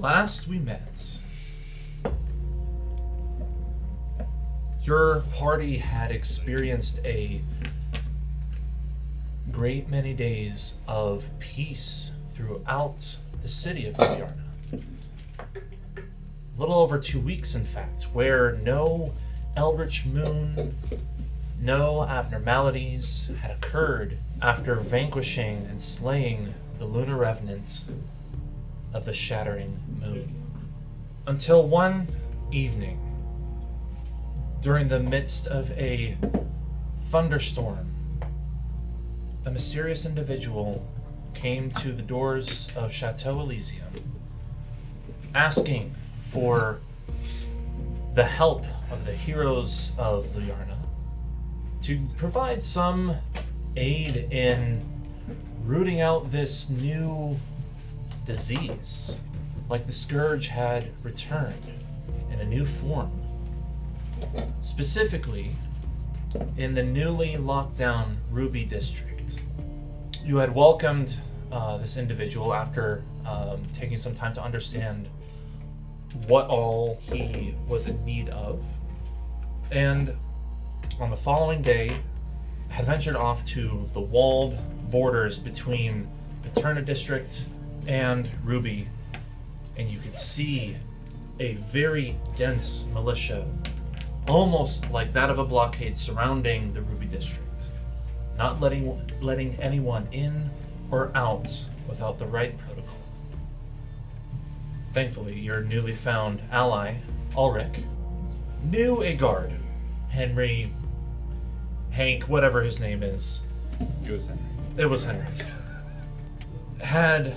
Last we met, your party had experienced a great many days of peace throughout the city of Guyarna. A little over 2 weeks, in fact, where no eldritch moon, no abnormalities had occurred after vanquishing and slaying the lunar revenant of the shattering moon. Until one evening, during the midst of a thunderstorm, a mysterious individual came to the doors of Chateau Elysium, asking for the help of the heroes of Guyarna to provide some aid in rooting out this new disease, like the scourge had returned in a new form. Specifically, in the newly locked down Ruby district. You had welcomed this individual after taking some time to understand what all he was in need of, and on the following day had ventured off to the walled borders between Paterna district and Ruby, and you could see a very dense militia, almost like that of a blockade, surrounding the Ruby district, not letting anyone in or out without the right protocol. Thankfully, your newly found ally, Alric, knew a guard, Hank, whatever his name is. It was Henry. Had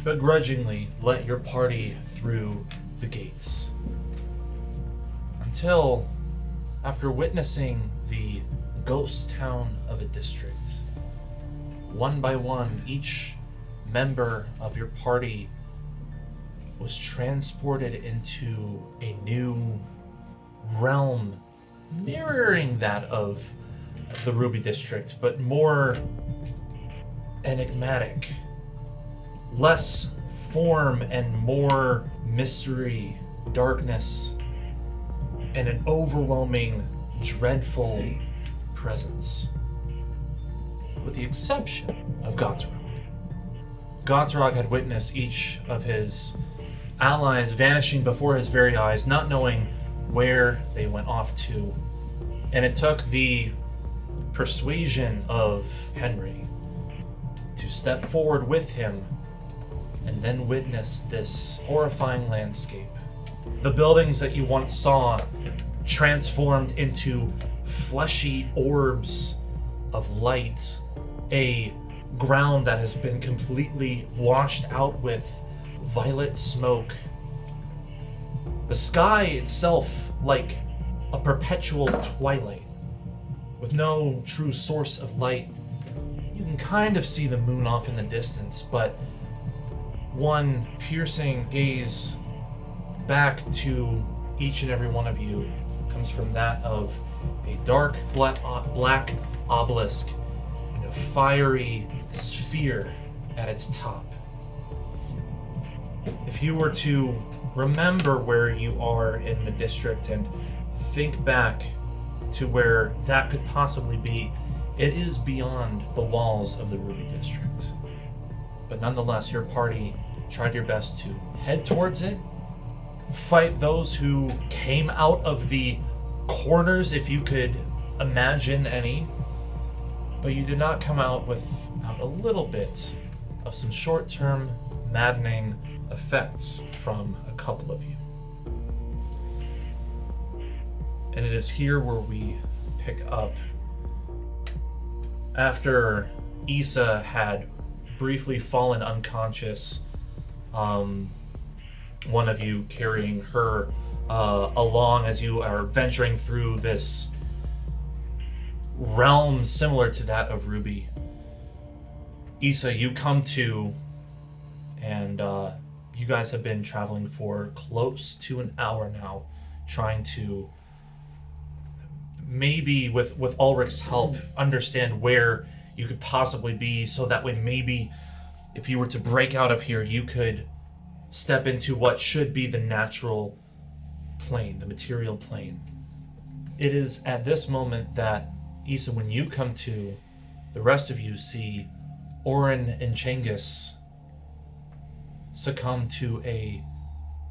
begrudgingly let your party through the gates. Until, after witnessing the ghost town of a district, one by one, each member of your party was transported into a new realm mirroring that of the Ruby district, but more enigmatic, less form and more mystery, darkness, and an overwhelming, dreadful presence. With the exception of Gotterog. Gotterog had witnessed each of his allies vanishing before his very eyes, not knowing where they went off to. And it took the persuasion of Henry to step forward with him and then witness this horrifying landscape. The buildings that you once saw transformed into fleshy orbs of light, a ground that has been completely washed out with violet smoke. The sky itself like a perpetual twilight, with no true source of light. You can kind of see the moon off in the distance, but one piercing gaze back to each and every one of you comes from that of a dark black obelisk and a fiery sphere at its top. If you were to remember where you are in the district and think back to where that could possibly be, it is beyond the walls of the Ruby district. But nonetheless, your party tried your best to head towards it, fight those who came out of the corners, if you could imagine any, but you did not come out without a little bit of some short-term maddening effects from a couple of you. And it is here where we pick up. After Issa had briefly fallen unconscious, one of you carrying her along as you are venturing through this realm similar to that of Ruby. Issa, you come to, and you guys have been traveling for close to an hour now, trying to, maybe with Ulrich's help, understand where you could possibly be, so that way maybe if you were to break out of here, you could step into what should be the natural plane, the material plane. It is at this moment that, Issa, when you come to, the rest of you see Oren and Cengiz succumb to a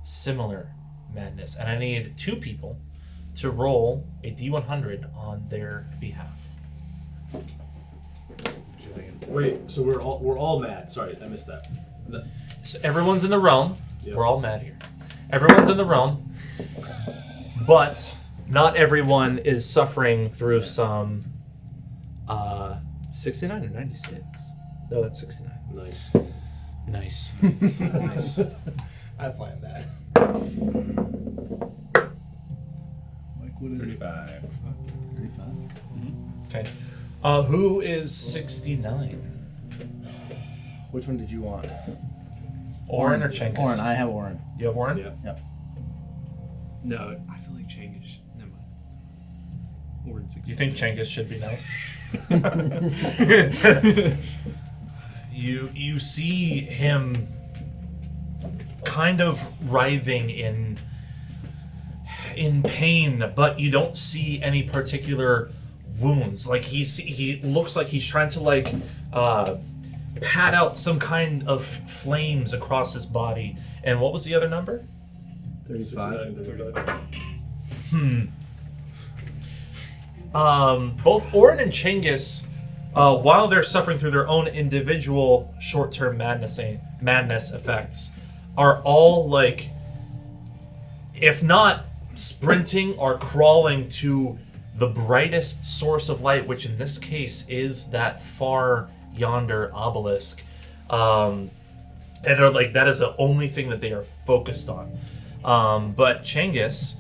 similar madness. And I need 2 people to roll a D100 on their behalf. Wait, so we're all mad. Sorry, I missed that. So everyone's in the realm. Yep. We're all mad here. Everyone's in the realm, but not everyone is suffering through some 69 or 96. No, that's 69. Nice. Nice. I planned that. Like, what is 35. 35? Okay. Who is 69? Which one did you want? Oren or Cengiz? Oren, I have Oren. You have Oren? Yeah. Yep. No, I feel like Cengiz. Never mind. Or in 60. You think Cengiz should be nice? You see him kind of writhing in pain, but you don't see any particular wounds. Like he looks like he's trying to pat out some kind of flames across his body. And what was the other number? 35. Both Oren and Cengiz, while they're suffering through their own individual short-term madness effects, are all like, if not sprinting, are crawling to the brightest source of light, which in this case is that far yonder obelisk. And they're like, that is the only thing that they are focused on. But Cengiz,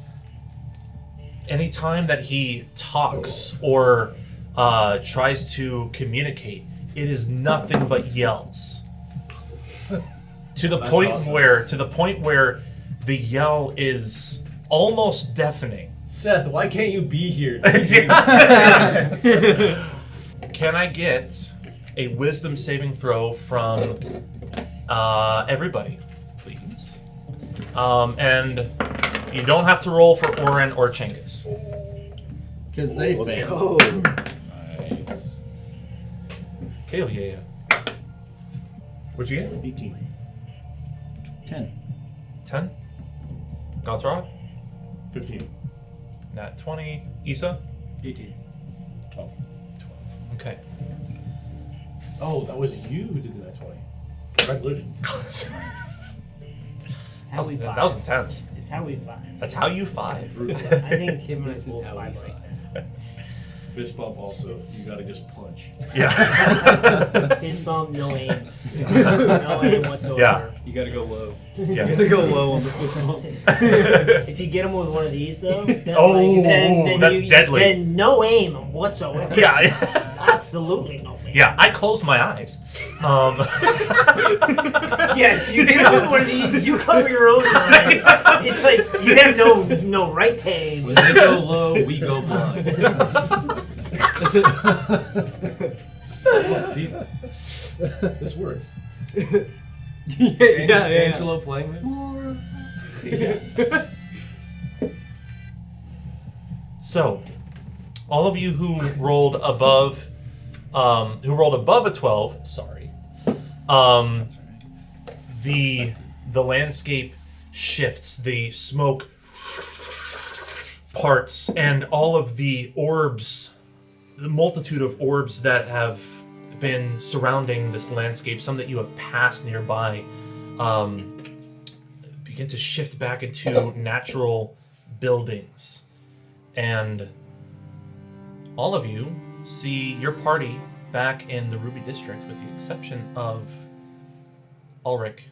anytime that he talks or tries to communicate, it is nothing but yells. To the point where the yell is almost deafening. Seth, why can't you be here? Can I get a wisdom saving throw from everybody, please? And you don't have to roll for Oren or Cengiz. Because they Let's failed. go. Nice. Okay, yeah. What'd you get? 18. 10. 10? Godsrod? 15. Nat 20. Issa? 18. 12. Okay. Oh, that was you who did that 20. Congratulations. It's how we That five. was intense. It's how we five. That's how you 5. I think him and I This is both how we five five. right Fist bump also. You gotta just punch. Yeah. now. Fist bump, no aim. No aim whatsoever. Yeah. You gotta go low. Yeah. You gotta go low on the fist bump. If you get him with one of these though, then, Oh, that's deadly. Then no aim whatsoever. Yeah. Absolutely no aim. Yeah, I close my eyes. Yeah, if you get him with one of these, you cover your own eyes. It's like you have no right to aim. When they go low, we go blind. See? This works. yeah. Angelo playing this? So, all of you who rolled above a 12, sorry. The landscape shifts, the smoke parts, and all of the orbs, the multitude of orbs that have been surrounding this landscape, some that you have passed nearby, begin to shift back into natural buildings. And all of you see your party back in the Ruby District, with the exception of Alric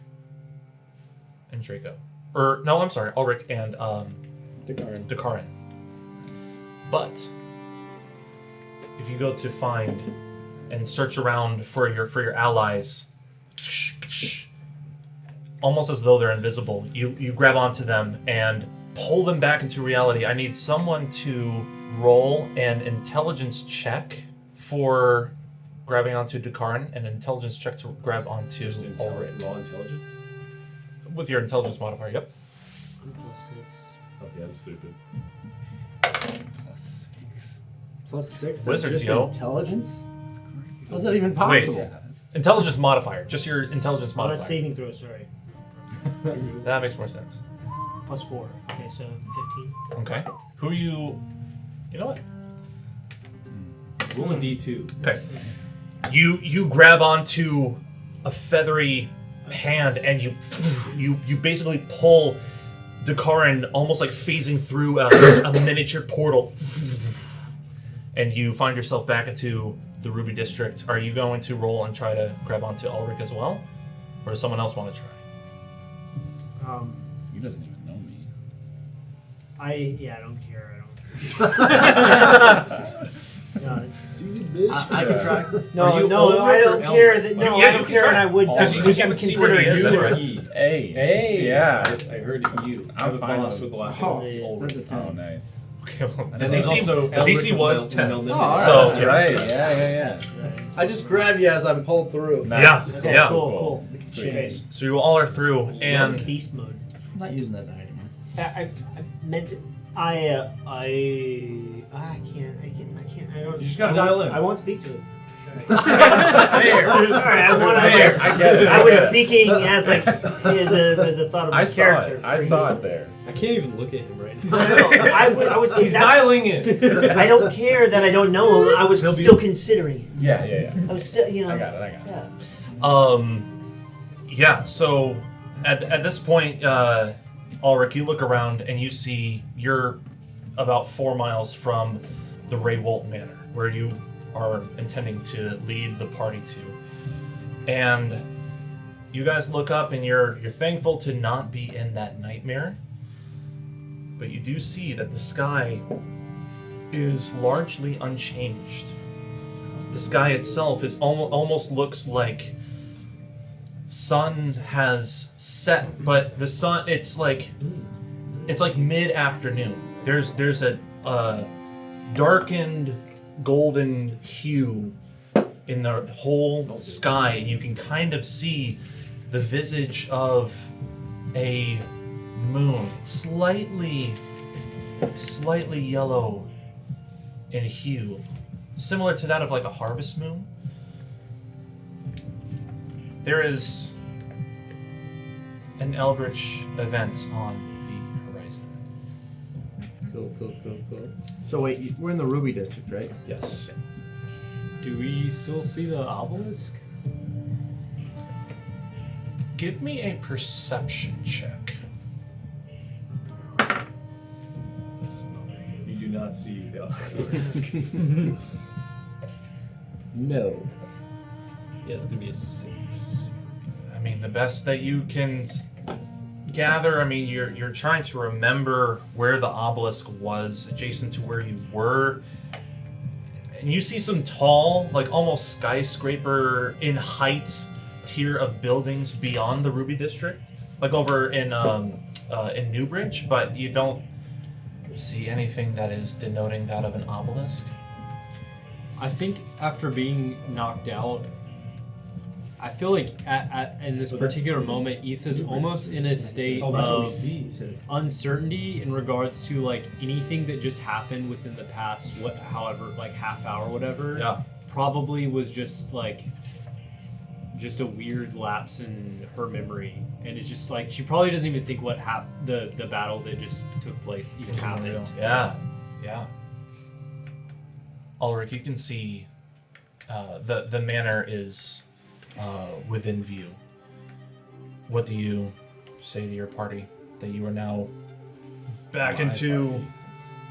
and Draco. Alric and Dakarin. But if you go to find and search around for your allies, almost as though they're invisible, you grab onto them and pull them back into reality. I need someone to roll an intelligence check for grabbing onto Dakarin, and an intelligence check to grab onto Ulrich. Raw intelligence? With your intelligence modifier, yep. Okay, I'm stupid. +6. Wizards, just yo. Intelligence? How's that even possible? Intelligence modifier. Just your intelligence Oh, that's modifier. saving throw, sorry. That makes more sense. +4. Okay, so 15. Okay. Who are you... You know what? Roll a D2. Okay. You grab onto a feathery hand and you basically pull Thomakryn almost like phasing through a miniature portal, and you find yourself back into the Ruby District. Are you going to roll and try to grab onto Alric as well, or does someone else want to try? He doesn't even know me. I don't care. I don't care. No, See you, bitch. I can try. no, I don't care. I don't care, and I would. Because you haven't seen where he is anyway. Hey. Yeah, I heard you. I'm the boss with the last one. Oh, that's a 10. Oh, nice. Okay, well, the And there's also DC was Elric 10. Mel- Oh, all right. So, That's right. Yeah. I just grab you as I'm pulled through. Nice. Yeah. Okay, Yeah. cool. Sweet. Okay. So you all are through, and Beast mode. I'm not using that die anymore. I meant to, I can't. I don't. You just gotta dial in. I won't speak to it. There. Alright, I get it. I was speaking as a thought of my I saw character. it. I saw it there. I can't even look at him right now. No, I was. He's dialing in. I don't care that I don't know him. I was still considering it. Yeah. I was still, you know. I got it. Yeah. yeah. So at this point, Alric, you look around and you see you're about 4 miles from the Rehwoldt Manor, where you are intending to lead the party to. And you guys look up and you're thankful to not be in that nightmare. But you do see that the sky is largely unchanged. The sky itself is almost looks like sun has set, but the sun it's like mid-afternoon. There's a darkened golden hue in the whole sky, and you can kind of see the visage of a moon, slightly yellow in hue, similar to that of like a harvest moon. There is an eldritch event on the horizon. Cool. So wait, we're in the Ruby District, right? Yes. Do we still see the obelisk? Give me a perception check. You do not see the obelisk. No. Yeah, it's gonna be a 6. I mean, the best that you can gather, I mean, you're trying to remember where the obelisk was adjacent to where you were. And you see some tall, like almost skyscraper in height tier of buildings beyond the Ruby District, like over in Newbridge, but you don't see anything that is denoting that of an obelisk. I think after being knocked out, I feel like in this particular moment, Issa's almost in a state Oh, that's what we of see. uncertainty in regards to like anything that just happened within the past, however, like half hour, whatever. Yeah. Probably was just like a weird lapse in her memory, and it's just like she probably doesn't even think what the battle that just took place even happened. Yeah. Ulrich, you can see the manor is within view. What do you say to your party that you are now back into?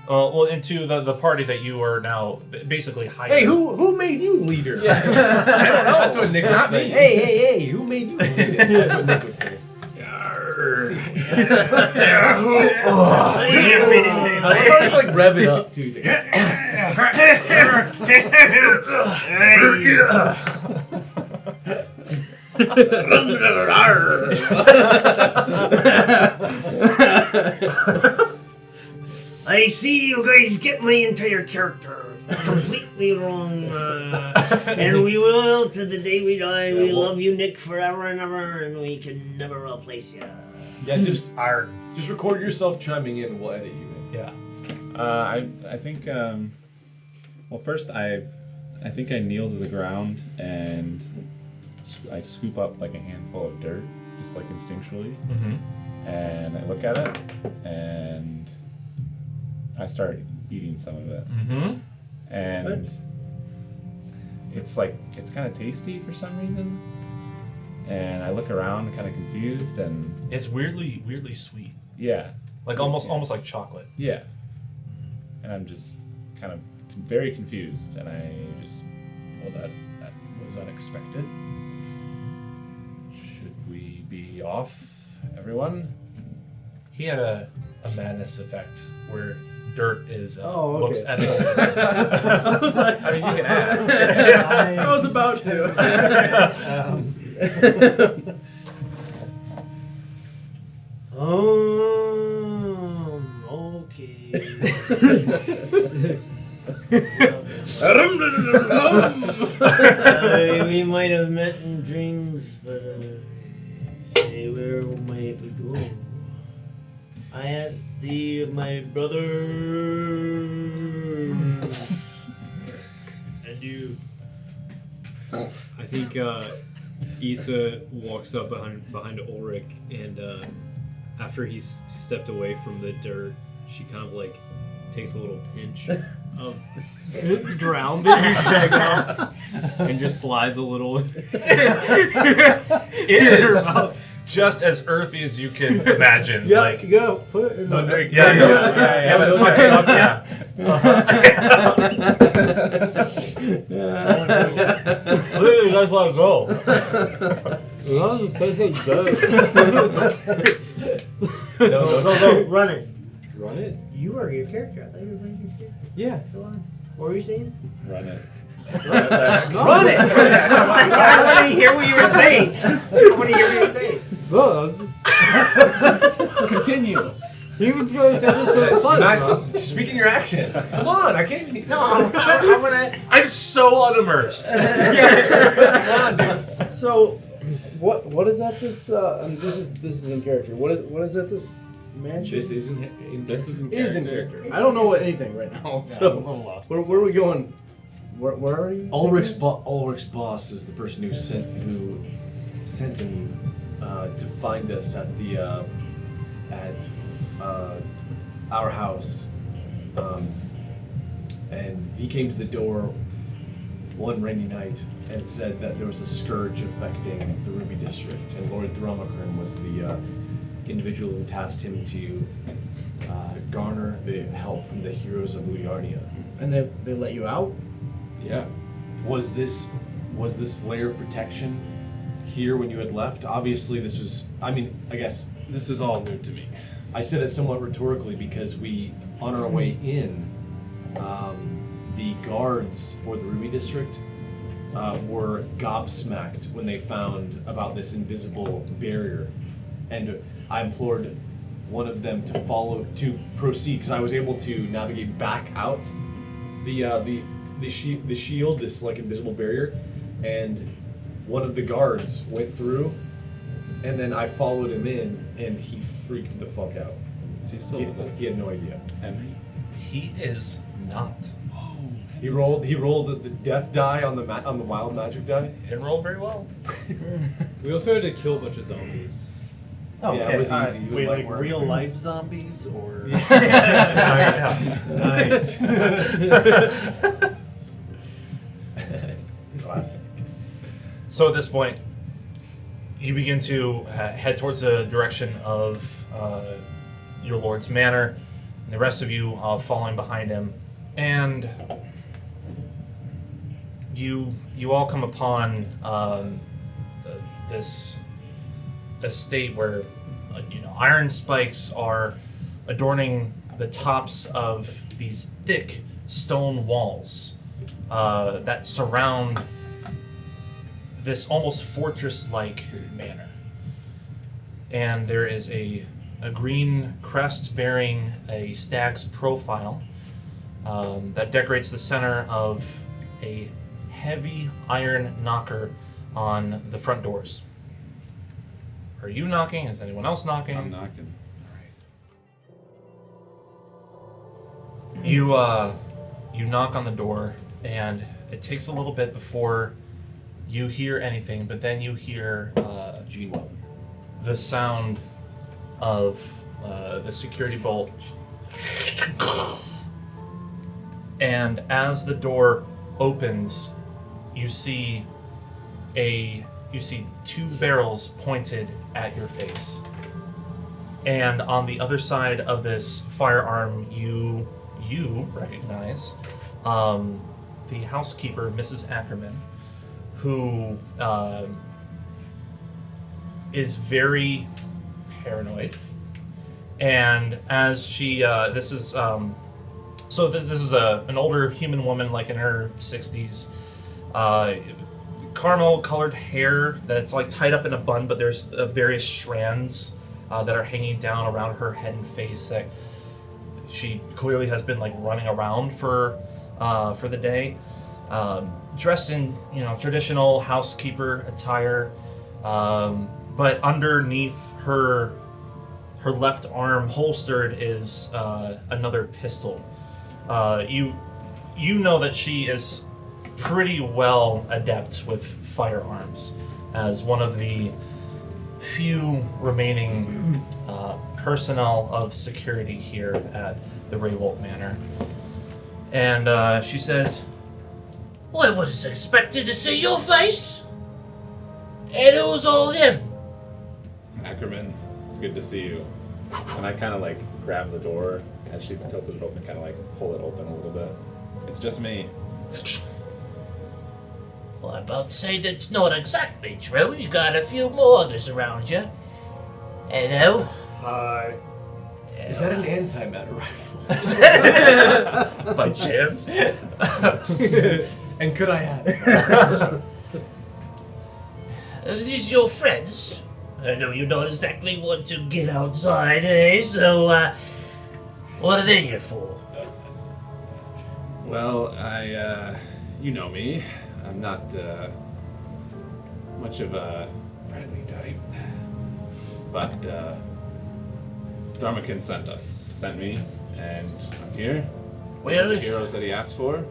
Into the party that you are now basically hiding. Hey, who made you leader? Yeah. I don't know. That's what Nick would Not say. me. Hey, who made you leader? That's what Nick would say. I just like rev it up too. He's like, I see you guys get me into your character. completely wrong. And we will, to the day we die, we love you, Nick, forever and ever, and we can never replace you. Yeah, just record yourself chiming in, and we'll edit you in. Yeah. I think. Well, first I think I kneel to the ground and I scoop up like a handful of dirt, just like instinctually, and I look at it and I start eating some of it, and it's kind of tasty for some reason, and I look around kind of confused, and It's weirdly sweet. yeah, Like almost like chocolate. yeah, and I'm just kind of very confused, and I just, well, that was unexpected. Should we be off, everyone? He had a madness effect where dirt is Oh, most okay. edible. I was like, I mean, you can ask. I was about to. Okay. We might have met in dreams, but say where might we go? I asked thee of my brother and you. I think Issa walks up behind Ulrich, and after he's stepped away from the dirt, she kind of like takes a little pinch of the ground that he's dug up and just slides a little. It is just as earthy as you can imagine. Yeah, Like, you go. Put it in the that's fucking up, yeah. Where do you guys want to go? No, run it. Run it. You are your character. I thought you were playing your character. Yeah. Go on. What were you saying? Run it. Run it! I want to hear what you were saying. I want to hear what you were saying. Continue. Speaking your accent. Come on, I can't. No, I want to. I'm so unimmersed. So, what is that? This this is in character. What is that? This mansion This isn't is in character. I don't know anything right now. So, I'm lost. where are we going? Where are you? Ulrich's boss is the person who sent him to find us at the at our house, and he came to the door one rainy night and said that there was a scourge affecting the Ruby District, and Lord Thomakryn was the individual who tasked him to garner the help from the heroes of Liarnia. And they let you out? Yeah. Was this layer of protection here when you had left? Obviously, this was. I mean, I guess This is all new to me. I said it somewhat rhetorically because on our way in, the guards for the Ruby District were gobsmacked when they found about this invisible barrier, and I implored one of them to proceed because I was able to navigate back out the shield, this like invisible barrier, and one of the guards went through, and then I followed him in, and he freaked the fuck out. Is he still with us? He had no idea. Henry? He is not. He rolled the death die on the wild magic die. He didn't roll very well. We also had to kill a bunch of zombies. Oh, Yeah, it was easy. It was Wait, light like work. real life zombies or? Nice. Classic. So at this point, you begin to head towards the direction of your lord's manor, and the rest of you following behind him. And you all come upon this estate where iron spikes are adorning the tops of these thick stone walls that surround this almost fortress-like manor. And there is a green crest bearing a stag's profile that decorates the center of a heavy iron knocker on the front doors. Are you knocking? Is anyone else knocking? I'm knocking. You knock on the door, and it takes a little bit before you hear anything, but then you hear the sound of the security bolt. And as the door opens, you see two barrels pointed at your face. And on the other side of this firearm, you recognize the housekeeper, Mrs. Ackerman, who is very paranoid. And as she, this is an older human woman, like in her 60s, caramel-colored hair that's like tied up in a bun, but there's various strands that are hanging down around her head and face that she clearly has been like running around for the day. Dressed in traditional housekeeper attire, but underneath her left arm holstered is another pistol. You know that she is pretty well adept with firearms, as one of the few remaining personnel of security here at the Rehwoldt Manor. And she says, "I wasn't expecting to see your face. And who's all them?" Ackerman, it's good to see you. And I kind of like grab the door as she's tilted it open, kind of like pull it open a little bit. It's just me. Well, I'm about to say that's not exactly true. You got a few more others around you. Hello? Hi. Is that an antimatter rifle? by chance? And could I have it? Are these your friends? I know you don't exactly want to get outside, eh? So, what are they here for? Well, you know me. I'm not much of a friendly type. But Thomakryn sent me, and I'm here. Well, the if heroes that he asked for.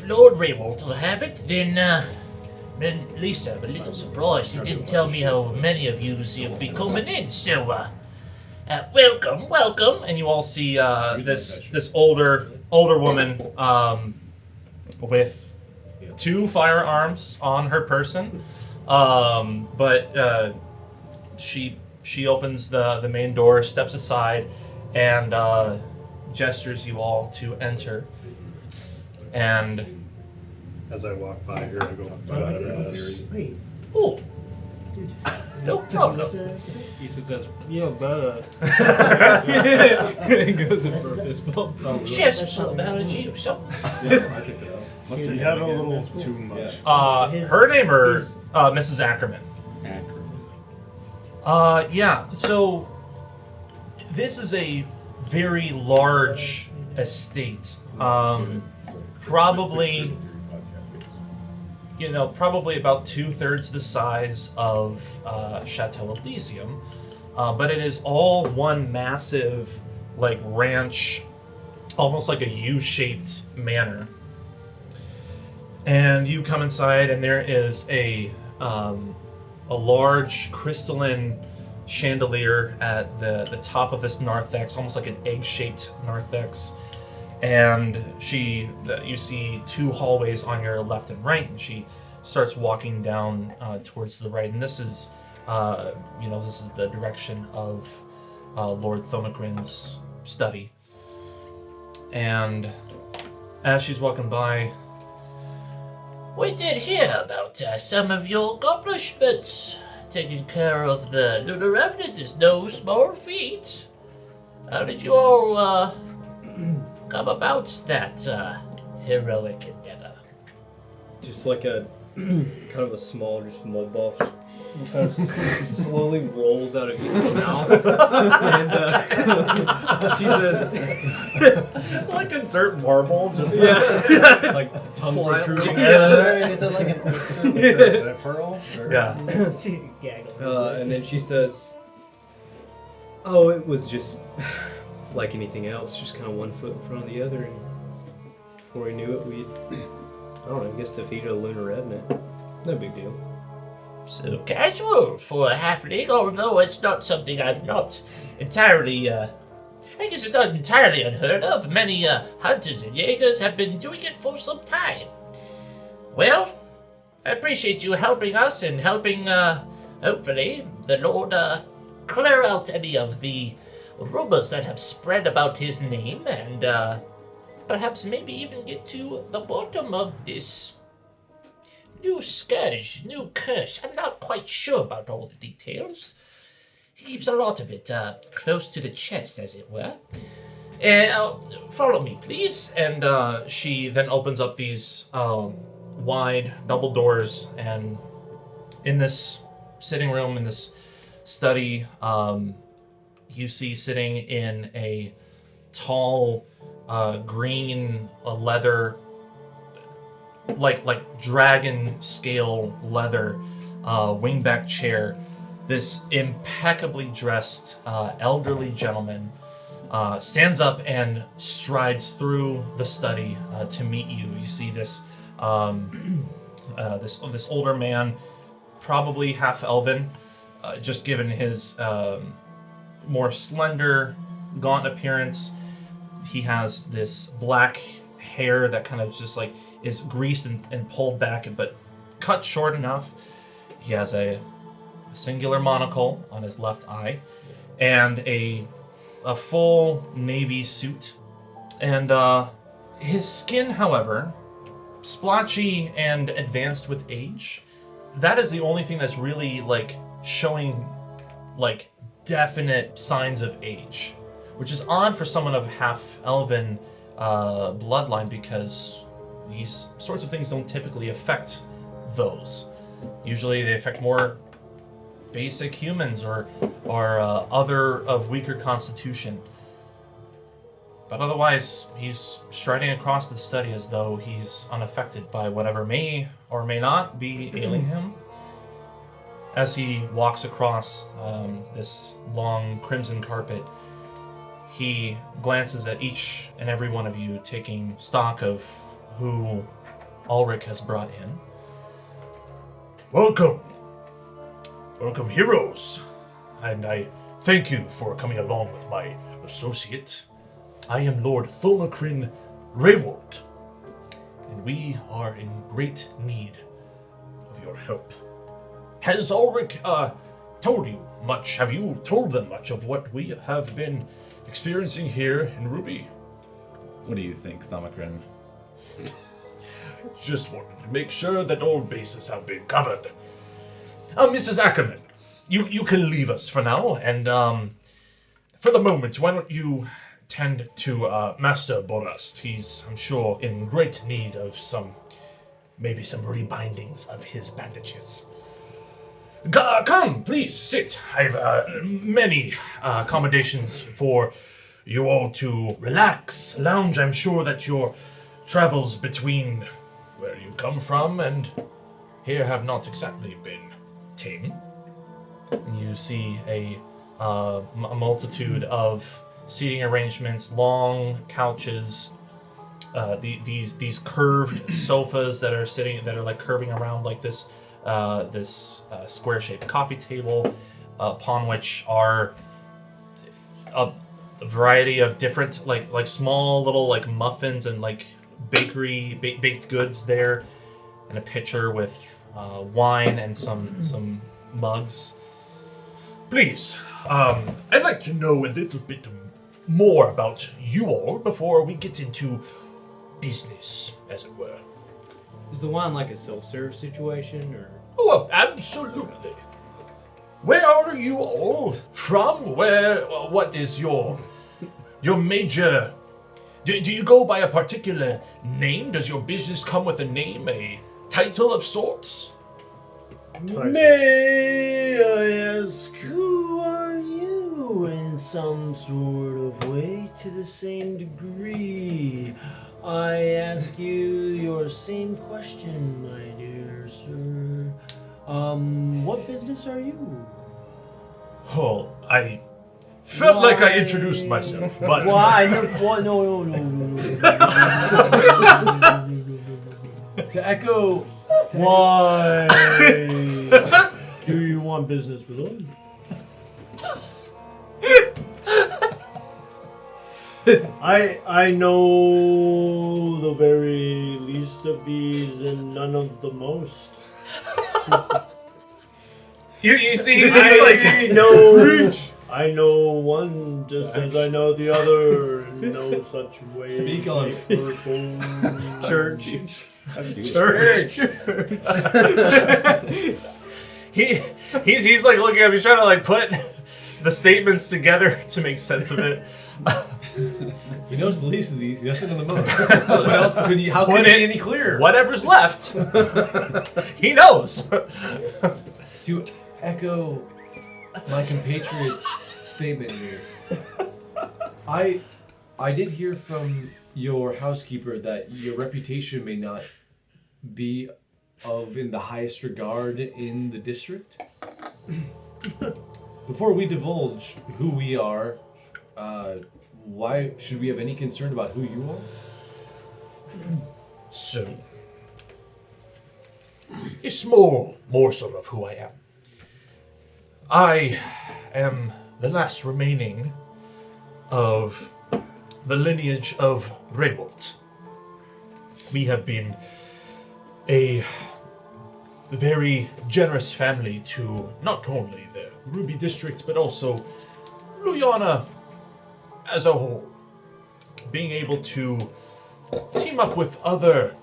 Lord Rehwoldt will have it, then at least I'm a little surprised he didn't tell me how many of you will be coming in. So, welcome. And you all see this older woman with two firearms on her person, but she opens the main door, steps aside, and gestures you all to enter. And As I walk by her, I go, Wait. Oh, no problem. He says, "Yeah, but." Goes in for a fist bump. She has some sort of allergy or something. You had a little too much. her name is Mrs. Ackerman. Yeah, so this is a very large estate. Probably about 2/3 the size of Chateau Elysium, but it is all one massive, like, ranch, almost like a U-shaped manor. And you come inside, and there is a large crystalline chandelier at the top of this narthex, almost like an egg-shaped narthex. And you see two hallways on your left and right, and she starts walking down towards the right. And this is, this is the direction of Lord Thomakryn's study. And as she's walking by, We did hear about some of your accomplishments. Taking care of the Lunar Revenant is no small feat. How did you all come about that heroic endeavor? Just like a kind of a small, just mud ball, kind of slowly rolls out of Isa's mouth, and she says, Like a dirt marble, just Like tongue protruding. Is that like an oyster with a pearl? Or? yeah. Gaggle. and then she says, "Oh, it was just like anything else, just kind of one foot in front of the other, and before we knew it, we, I don't know, I guess defeated a lunar revenant. No big deal." So casual for a halfling, although it's not something I'm not entirely, I guess it's not entirely unheard of. Many hunters and jaegers have been doing it for some time. Well, I appreciate you helping us and helping, hopefully, the Lord clear out any of the rumors that have spread about his name and perhaps maybe even get to the bottom of this new scourge, new curse. I'm not quite sure about all the details. He keeps a lot of it close to the chest, as it were. Follow me, please. And she then opens up these wide double doors, and in this sitting room, in this study, you see sitting in a tall green leather, like dragon scale leather wingback chair, this impeccably dressed elderly gentleman stands up and strides through the study to meet you. You see this this older man, probably half elven, just given his more slender, gaunt appearance. He has this black hair that kind of just like is greased and pulled back, but cut short enough. He has a singular monocle on his left eye, and a full navy suit. And his skin, however, splotchy and advanced with age. That is the only thing that's really like showing like definite signs of age, which is odd for someone of half elven bloodline, because these sorts of things don't typically affect those. Usually they affect more basic humans or other of weaker constitution. But otherwise, he's striding across the study as though he's unaffected by whatever may or may not be ailing him. As he walks across this long crimson carpet, he glances at each and every one of you, taking stock of who Alric has brought in. Welcome. Welcome, heroes. And I thank you for coming along with my associate. I am Lord Thomakryn Rehwoldt, and we are in great need of your help. Has Alric told you much? Have you told them much of what we have been experiencing here in Ruby? What do you think, Thomakryn? Just wanted to make sure that all bases have been covered. Mrs. Ackerman, you can leave us for now, and for the moment, why don't you tend to Master Borast? He's, I'm sure, in great need of maybe some rebindings of his bandages. Come, please, sit. I've many accommodations for you all to relax, lounge. I'm sure that your travels between where you come from and here have not exactly been tame. You see a multitude of seating arrangements, long couches, these curved sofas that are like curving around like this square-shaped coffee table, upon which are a variety of different like small little like muffins and like bakery baked goods there, and a pitcher with wine and some mugs. Please, I'd like to know a little bit more about you all before we get into business, as it were. Is the wine like a self-serve situation, or? Oh, absolutely. Where are you all from? What is your major... Do you go by a particular name? Does your business come with a name, a title of sorts? May I ask, who are you in some sort of way to the same degree? I ask you your same question, my dear sir. What business are you? Oh, I felt like I introduced myself, but Why? No. To echo. Why do you want business with us? I know the very least of these and none of the most. you see, he's I know one just as I know the other in no such way. Speak on it. shape, or form. Church. Church. he's like looking at me, trying to like put the statements together to make sense of it. He knows the least of these. He doesn't know the most. So what else could he? How could it be any clearer? Whatever's left, he knows. To echo my compatriot's statement here, I did hear from your housekeeper that your reputation may not be in the highest regard in the district. Before we divulge who we are, why should we have any concern about who you are? So, it's more so of who I am. I am the last remaining of the lineage of Rehwoldt. We have been a very generous family to not only the Ruby District, but also Luyana as a whole. Being able to team up with other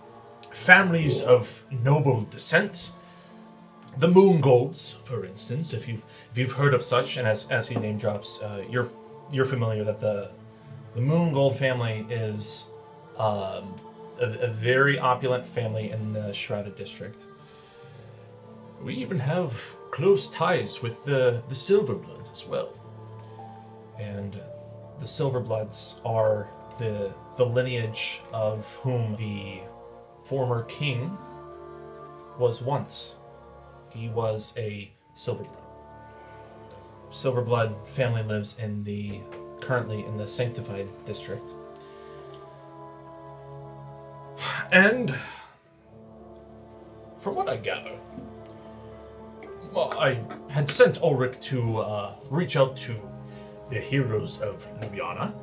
families of noble descent. The Moongolds, for instance, if you've heard of such, and as he name drops, you're familiar that the Moongold family is a very opulent family in the Shrouded District. We even have close ties with the Silverbloods as well. And the Silverbloods are the lineage of whom the former king was once. He was a Silverblood. Silverblood family lives currently in the Sanctified District. And from what I gather, I had sent Alric to reach out to the heroes of Ljubljana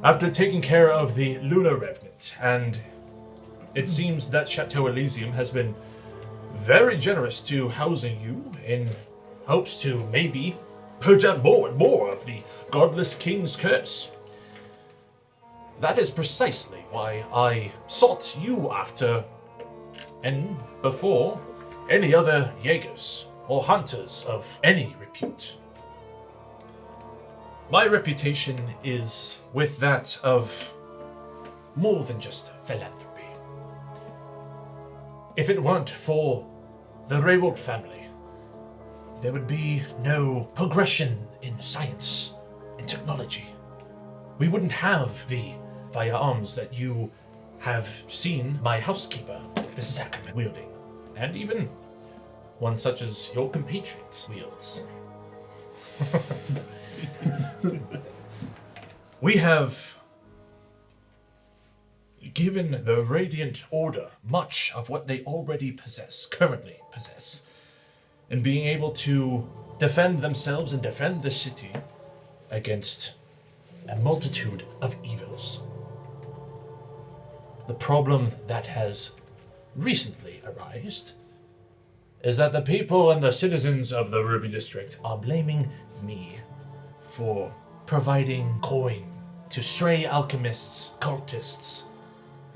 after taking care of the Lunar Revenant, and it seems that Chateau Elysium has been very generous to housing you in hopes to maybe purge out more and more of the Godless King's curse. That is precisely why I sought you after and before any other Jaegers or hunters of any repute. My reputation is with that of more than just philanthropy. If it weren't for the Rehwoldt family, there would be no progression in science and technology. We wouldn't have the firearms that you have seen my housekeeper, Mrs. Ackerman, wielding, and even one such as your compatriot wields. We have given the Radiant Order much of what they currently possess, in being able to defend themselves and defend the city against a multitude of evils. The problem that has recently arisen is that the people and the citizens of the Ruby District are blaming me for providing coin to stray alchemists, cultists,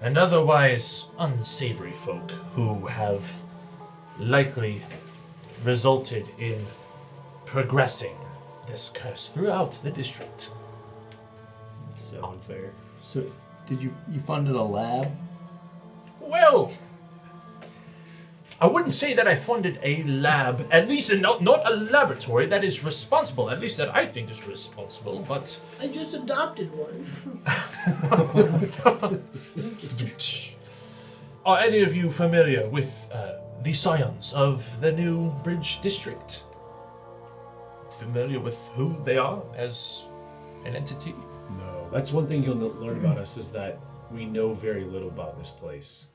and otherwise unsavory folk who have likely resulted in progressing this curse throughout the district. It's so unfair. So, did you funded a lab? Well, I wouldn't say that I funded a lab, at least not a laboratory that is responsible, at least that I think is responsible, but... I just adopted one. Are any of you familiar with the scions of the new Bridge District? Familiar with who they are as an entity? No. That's one thing you'll learn about us is that we know very little about this place.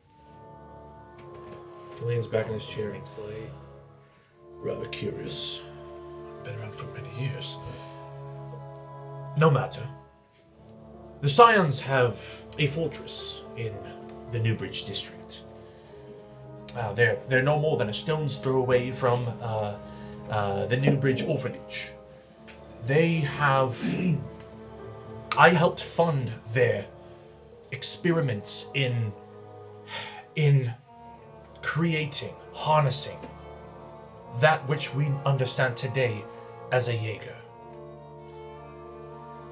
He leans back in his chair. Rather curious. Been around for many years. No matter. The Scions have a fortress in the Newbridge district. They're no more than a stone's throw away from the Newbridge orphanage. They have... I helped fund their experiments in creating, harnessing that which we understand today as a Jaeger.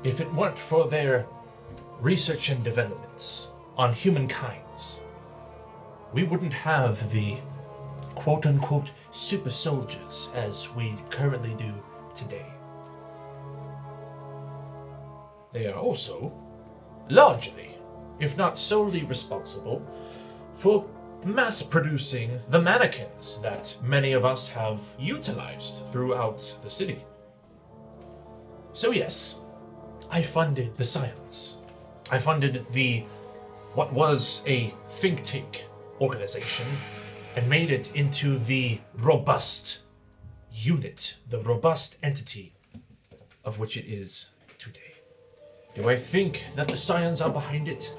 If it weren't for their research and developments on humankinds, we wouldn't have the quote-unquote super soldiers as we currently do today. They are also largely, if not solely responsible, for mass-producing the mannequins that many of us have utilized throughout the city. So yes, I funded the Scions. I funded what was a think tank organization and made it into the robust unit, the robust entity of which it is today. Do I think that the Scions are behind it?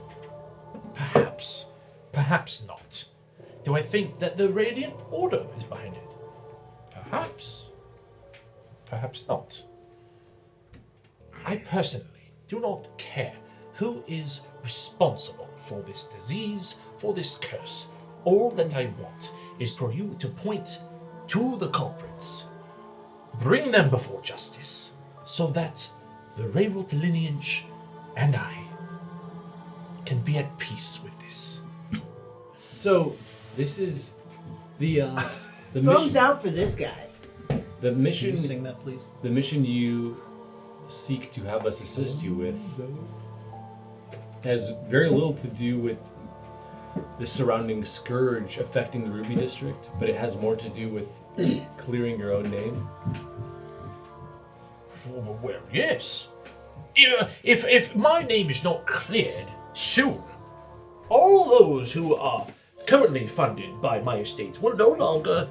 Perhaps. Perhaps not. Do I think that the Radiant Order is behind it? Perhaps. Perhaps not. I personally do not care who is responsible for this disease, for this curse. All that I want is for you to point to the culprits, bring them before justice, so that the Rehwoldt lineage and I can be at peace with this. So, this is the Thumbs mission. out for this guy. The Can mission. you sing that, please? The mission you seek to have us assist you with has very little to do with the surrounding scourge affecting the Ruby District, but it has more to do with clearing your own name. Well, yes. If my name is not cleared soon, all those who are currently funded by my estate will no longer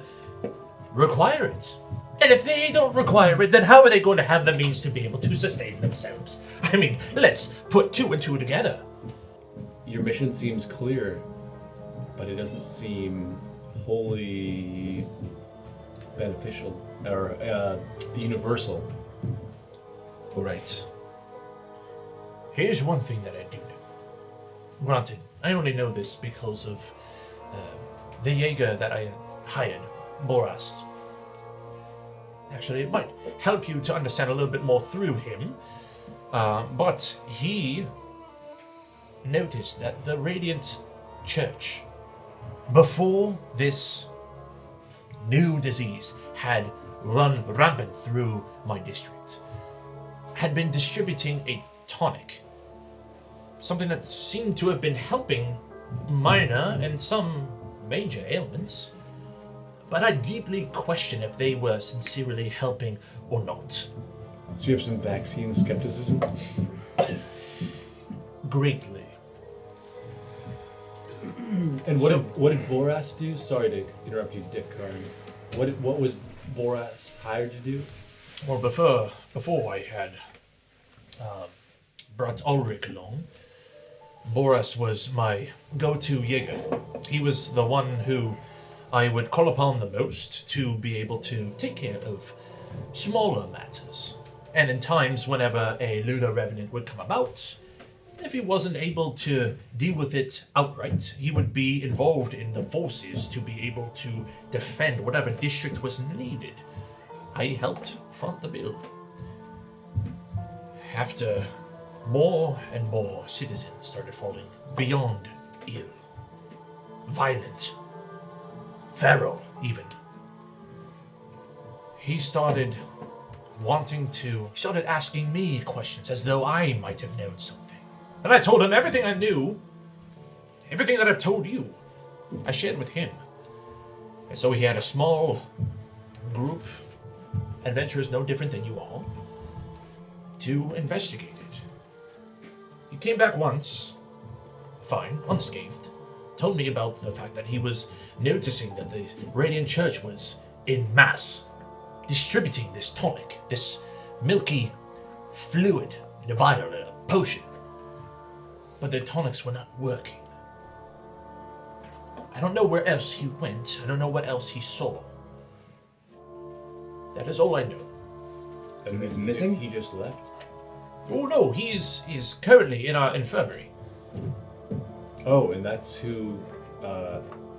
require it. And if they don't require it, then how are they going to have the means to be able to sustain themselves? I mean, let's put two and two together. Your mission seems clear, but it doesn't seem wholly beneficial or universal. All right. Here's one thing that I do know. Granted, I only know this because of the Jaeger that I hired, Borast. Actually, it might help you to understand a little bit more through him, but he noticed that the Radiant Church, before this new disease had run rampant through my district, had been distributing a tonic. Something that seemed to have been helping minor and some major ailments. But I deeply question if they were sincerely helping or not. So you have some vaccine skepticism? Greatly. And what did Borast do? Sorry to interrupt you, Dick Karn. What was Borast hired to do? Well, before I had brought Alric along, Borast was my go-to Jaeger. He was the one who I would call upon the most to be able to take care of smaller matters. And in times whenever a Lunar Revenant would come about, if he wasn't able to deal with it outright, he would be involved in the forces to be able to defend whatever district was needed. I helped front the bill. After more and more citizens started falling beyond ill, violent, Pharaoh, even. He started asking me questions as though I might have known something. And I told him everything I knew, everything that I've told you, I shared with him. And so he had a small group, adventurers no different than you all, to investigate it. He came back once, fine, unscathed, told me about the fact that he was noticing that the Radiant Church was in mass distributing this tonic, this milky fluid in a vial, a potion. But the tonics were not working. I don't know where else he went. I don't know what else he saw. That is all I know. And he's missing? He just left. Oh no, he's currently in our infirmary. Oh, and that's who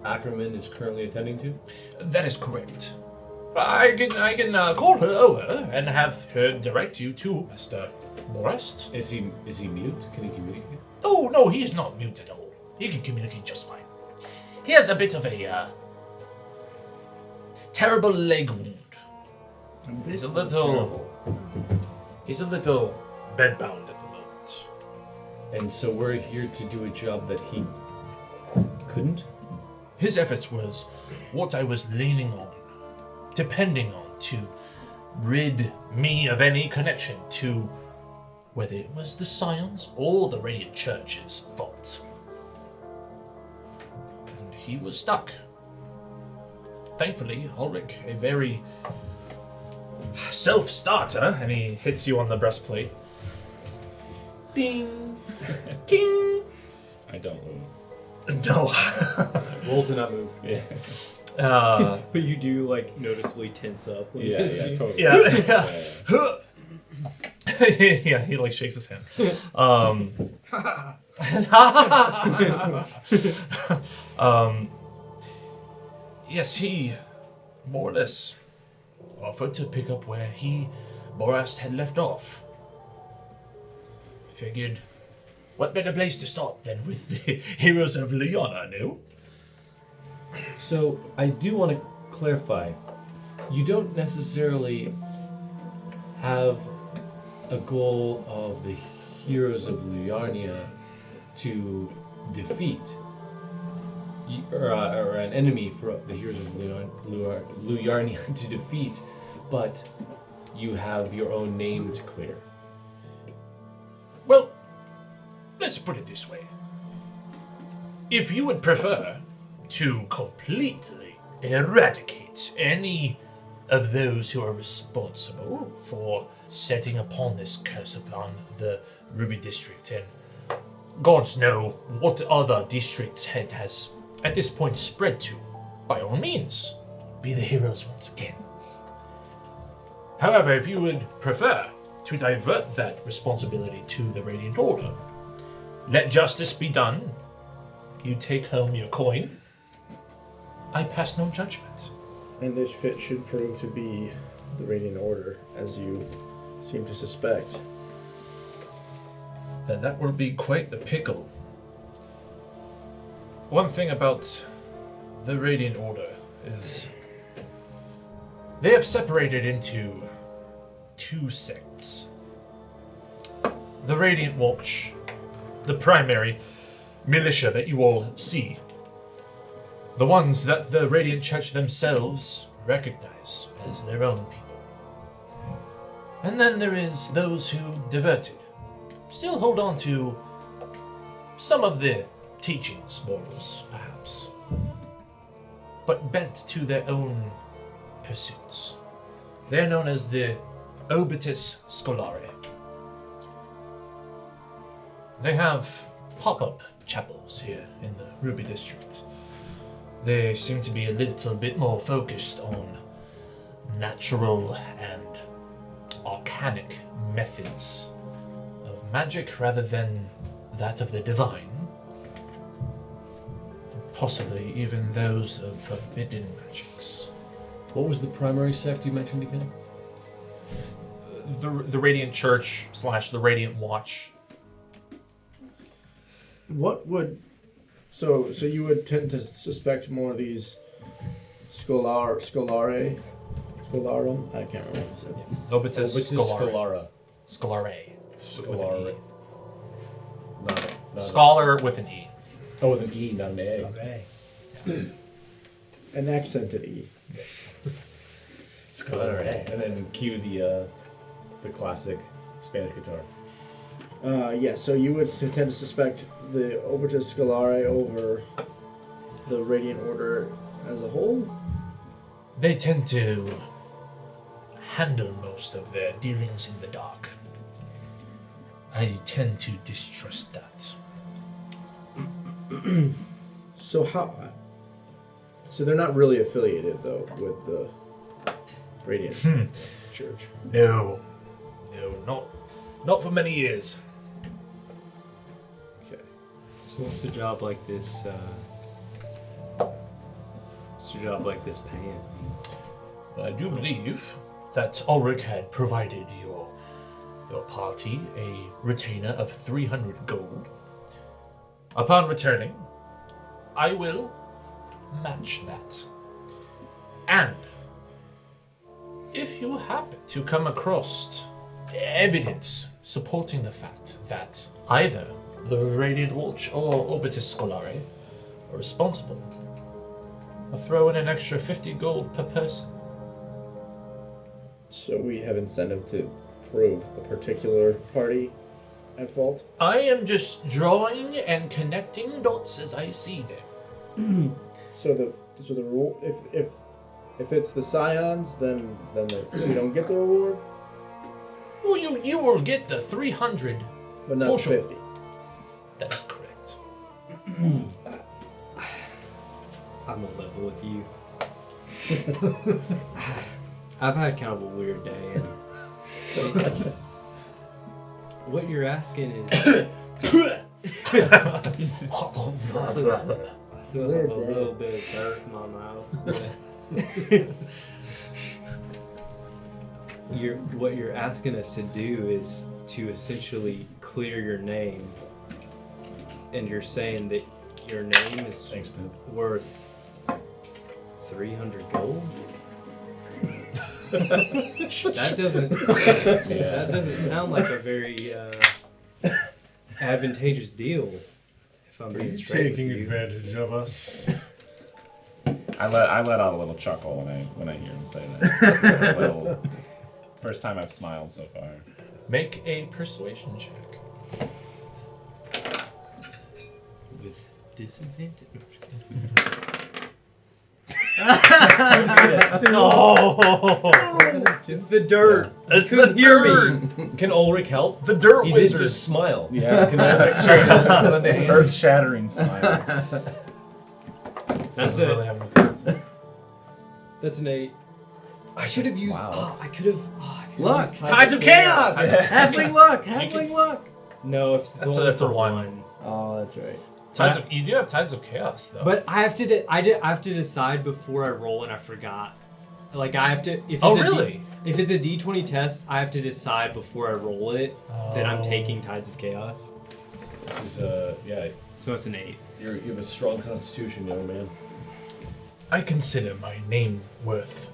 Ackerman is currently attending to? That is correct. I can call her over and have her direct you to Mr. Borast. Is he mute? Can he communicate? Oh no, he is not mute at all. He can communicate just fine. He has a bit of a terrible leg wound. He's a little bedbound at the moment. And so we're here to do a job that he couldn't? His efforts was what I was leaning on, depending on to rid me of any connection to whether it was the Scions or the Radiant Church's fault. And he was stuck. Thankfully, Alric, a very self-starter, and he hits you on the breastplate. Ding! Ding! I don't move. No. Roll to not move. Yeah. But you do like noticeably tense up. When Yeah, it hits yeah, you. totally. Yeah. Yeah, he like shakes his hand. Yes, he more or less offered to pick up where Borast had left off. Figured, what better place to start than with the heroes of Liana, no? So I do want to clarify. You don't necessarily have a goal of the heroes of Liarnia to defeat, or an enemy for the heroes of Liarnia to defeat, but you have your own name to clear. Well, let's put it this way. If you would prefer to completely eradicate any of those who are responsible for setting upon this curse upon the Ruby District, and gods know what other districts it has at this point spread to, by all means, be the heroes once again. However, if you would prefer to divert that responsibility to the Radiant Order, let justice be done, you take home your coin, I pass no judgment. And this fit should prove to be the Radiant Order, as you seem to suspect. Then that will be quite the pickle. One thing about the Radiant Order is they have separated into two sects. The Radiant Watch, the primary militia that you all see. The ones that the Radiant Church themselves recognize as their own people. And then there is those who diverted, still hold on to some of the teachings, morals, perhaps, but bent to their own pursuits. They're known as the Obitus Scholare. They have pop-up chapels here in the Ruby District. They seem to be a little bit more focused on natural and arcanic methods of magic rather than that of the divine. Possibly even those of forbidden magics. What was the primary sect you mentioned again? The Radiant Church / the Radiant Watch. What would... So you would tend to suspect more of these Scholarum? I can't remember what you said. Obitus Scholare. Scholara. Scholare. With an E. Not Scholar with an E. Oh, with an E, not an A. Okay. An accented E. Yes. Scholara. And then cue the classic Spanish guitar. Yeah, so you would tend to suspect the Obitus Scholare over the Radiant Order as a whole? They tend to handle most of their dealings in the dark. I tend to distrust that. So So they're not really affiliated, though, with the Radiant Church. No, not for many years. Okay. So what's a job like this? What's a job like this paying? I do believe that Alric had provided your party a retainer of 300 gold. Upon returning, I will match that. And if you happen to come across evidence supporting the fact that either the Radiant Watch or Obitus Scholare are responsible, I'll throw in an extra 50 gold per person. So we have incentive to prove a particular party at fault? I am just drawing and connecting dots as I see them. So the rule, if it's the Scions, then we don't get the reward, Well, you will get the 300 but not for the sure. 50. That is correct. I'm on level with you. I've had kind of a weird day, and what you're asking is also, I feel like a little bit of dirt in my mouth. What you're asking us to do is to essentially clear your name, and you're saying that your name is worth 300 gold. That doesn't sound like a very advantageous deal. If I'm being straight with you. Taking advantage of us. I let out a little chuckle when I hear him say that. First time I've smiled so far. Make a persuasion check. With disadvantage. It's the dirt. It's Couldn't hear me. Can Ulrich help? The dirt He wizard. did just smile. Yeah, That's true. earth-shattering smile. That's Doesn't really it. have an effect. That's an 8. I should have used. Wow. I could have. Luck! Tides of Chaos. Halfling luck! Halfling luck! No, if it's That's only a for 1. Oh, that's right. You do have Tides of Chaos, though. But I have to. I have to decide before I roll, and I forgot. Like I have to. If it's Oh, a really? if it's a D20 test, I have to decide before I roll it that I'm taking Tides of Chaos. This is yeah. So it's an 8. You have a strong constitution, young man. I consider my name worth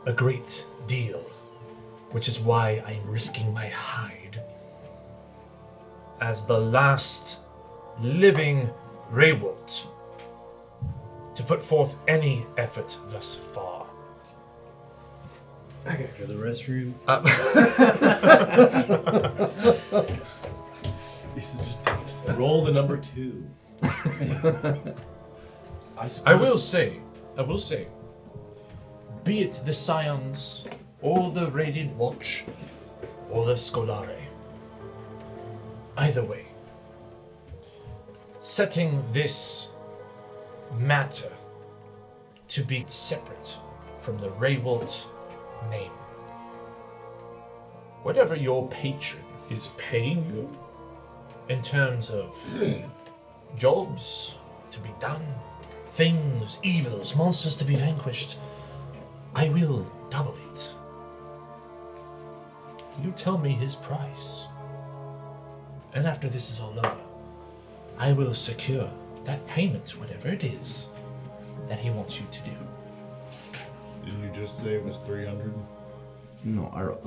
a great deal, which is why I'm risking my hide. As the last living Rehwoldt to put forth any effort thus far. I gotta go to the restroom. Roll the number 2. I will say, be it the Scions, or the Radiant Watch, or the Scholare, either way, setting this matter to be separate from the Rehwoldt name. Whatever your patron is paying you in terms of jobs to be done, things, evils, monsters to be vanquished, I will double it. You tell me his price. And after this is all over, I will secure that payment, whatever it is, that he wants you to do. Didn't you just say it was 300? No, our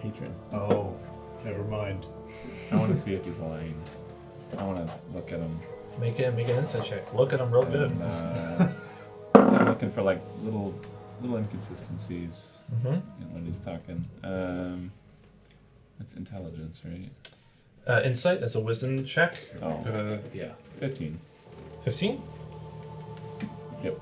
patron. Oh, never mind. I want to see if he's lying. I want to look at him. Make an insight check. Look at him real good. And, I'm looking for like little inconsistencies Mm-hmm. in when he's talking. That's intelligence, right? Insight, that's a wisdom check. Oh, Yeah. 15. 15? Yep.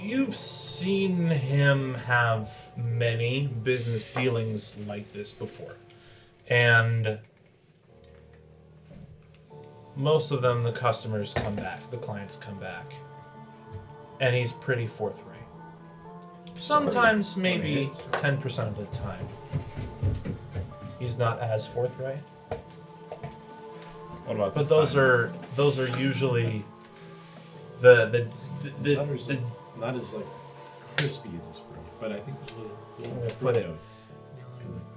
You've seen him have many business dealings like this before. And most of them, the customers come back, the clients come back. And he's pretty forthright. Sometimes, maybe 10% of the time, he's not as forthright. What about But this time? those are usually Not as like crispy as this bro, but I think there's a little Put it. notes.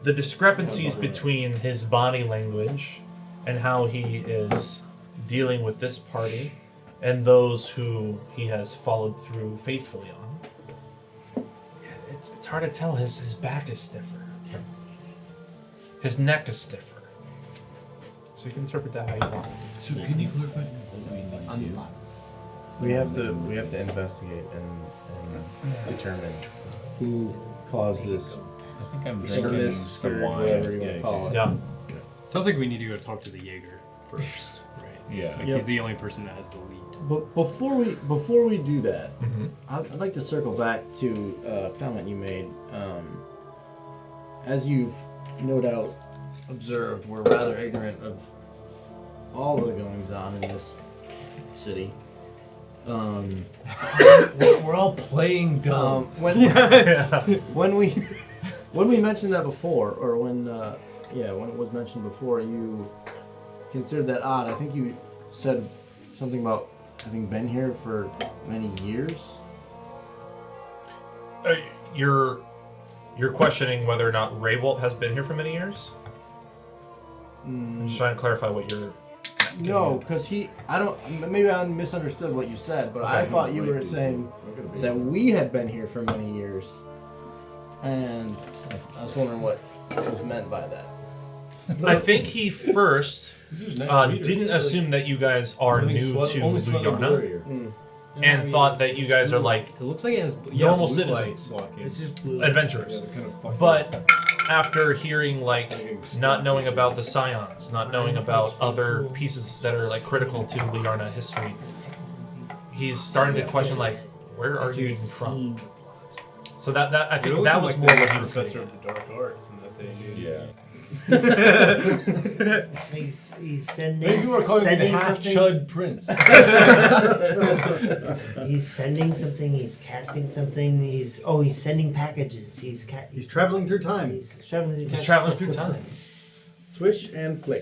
the discrepancies between his body language and how he is dealing with this party and those who he has followed through faithfully on. Yeah, it's hard to tell. His back is stiffer. His neck is stiffer. So you can interpret that how you want. So can you clarify? We have to investigate and determine who caused this I think I'm drinking sickness, some scourge, wine. whatever you want to call it. Yeah. Sounds like we need to go talk to the Jaeger first, right? Yeah. Like Yep. he's the only person that has the lead. But before we do that, I'd like to circle back to a comment you made. As you've no doubt observed, we're rather ignorant of all the goings on in this city. We're all playing dumb. When we mentioned that before, or when it was mentioned before, you considered that odd. I think you said something about having been here for many years. You're questioning whether or not Rehwoldt has been here for many years? I'm just trying to clarify what you're... No, because maybe I misunderstood what you said, but I thought you were saying that we had been here for many years, and I was wondering what was meant by that. I think he first didn't assume that you guys are new to Luyarna and thought that you guys are like It looks like it has normal blue citizens, lights walking. It's just blue. adventurers. But after hearing not knowing about the scions, not knowing about other pieces that are like critical to Luyarna history, he's starting to question where are you even from? So that I think You're that looking was like more the what he was professor getting of the dark arts, and that they knew. Yeah. He's sending. Maybe you were calling me the sending half something. chud prince. He's sending something. He's casting something. He's sending packages. He's traveling through time. He's traveling through time. He's traveling through time. Switch and flick.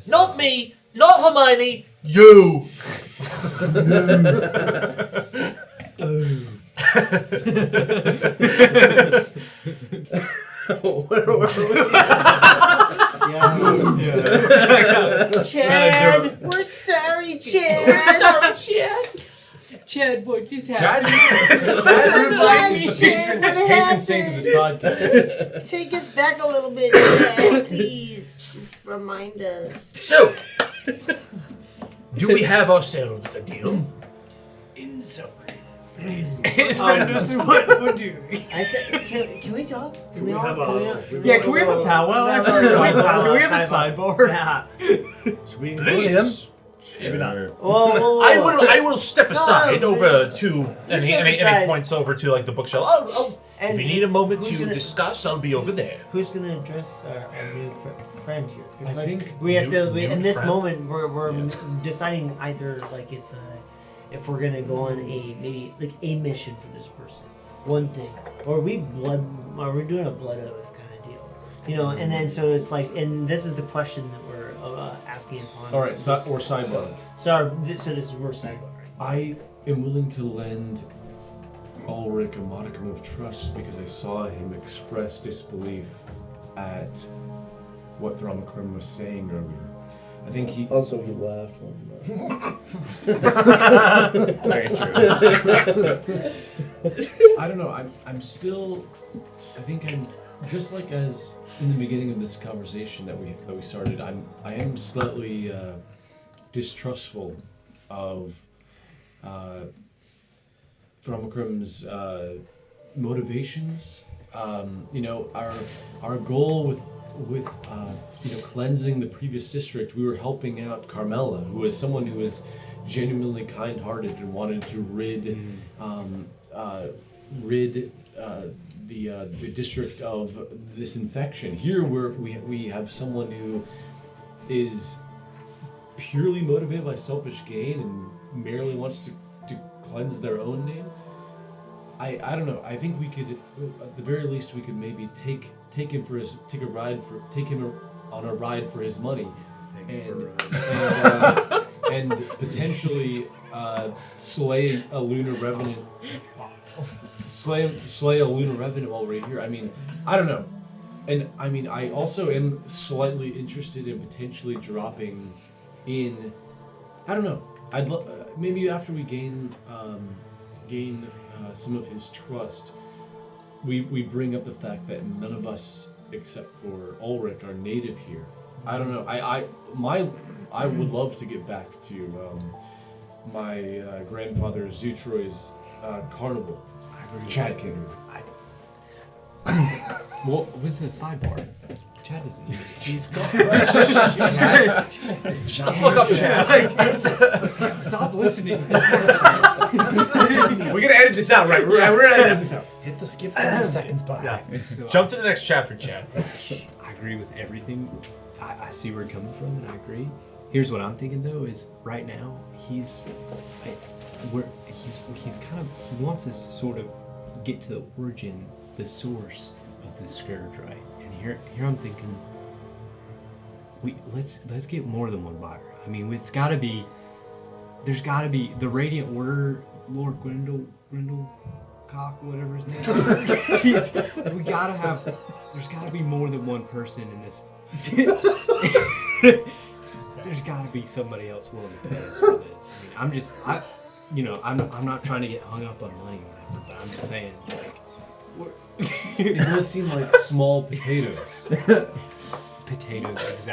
Not me, not Hermione, You! Chad, we're sorry, Chad. sorry, Chad. Chad, what just happened? Patron saint of this podcast. Take us back a little bit, Chad, please. Just remind us. So, do we have ourselves a deal? In summary. What do I said? Can we talk? Can we all? Yeah, can we have a powwow actually? Can we have a sidebar? Yeah. Should we include him? Maybe not. Whoa. I will step aside over to and he aside. points over to the bookshelf. I'll And if you need a moment who's to gonna- discuss, I'll be over there. Who's gonna address our new friend here? 'Cause, I think we have to. new In this friend? moment, we're deciding either if we're gonna go on a mission for this person, one thing, or we're doing a blood oath kind of deal, And then so it's and this is the question that we're asking upon. All right, or sidebar. So this is more sidebar. I am willing to lend Alric a modicum of trust because I saw him express disbelief at what Thomakryn was saying earlier. I think he. Also, he laughed one Very true. I don't know. I'm still. I think I'm just like as in the beginning of this conversation that we started. I am slightly distrustful of Thomakryn's motivations. Our goal with cleansing the previous district, we were helping out Carmela, who is someone who is genuinely kind-hearted and wanted to rid the district of this infection. Here we have someone who is purely motivated by selfish gain and merely wants to cleanse their own name. I don't know. I think we could, at the very least, we could maybe take him on a ride for his money, and potentially slay a lunar revenant. Slay a lunar revenant while we're here. I mean, I don't know. And I mean, I also am slightly interested in potentially dropping in. I don't know. I'd maybe after we gain some of his trust, we bring up the fact that none of us except for Alric are native here. I don't know. I would love to get back to my grandfather Zutroy's carnival. Chad King. Well, what's the sidebar? Chad isn't here. He's gone. Shut the fuck up, Chad. Stop listening. We're gonna edit this out, right? We're gonna edit this out. Hit the skip 30 seconds by. Yeah. So Jump to the next chapter, Chad. I agree with everything. I see where you're coming from, and I agree. Here's what I'm thinking though: is right now he wants us to sort of get to the origin, the source of the scourge, right? And here I'm thinking, let's get more than one buyer. I mean, there's got to be the Radiant Order, Lord Grindlecock, whatever his name is. There's got to be more than one person in this. There's got to be somebody else willing to pay us for this. I mean, I'm not trying to get hung up on money or whatever, but I'm just saying, like, It does seem like small potatoes. potatoes.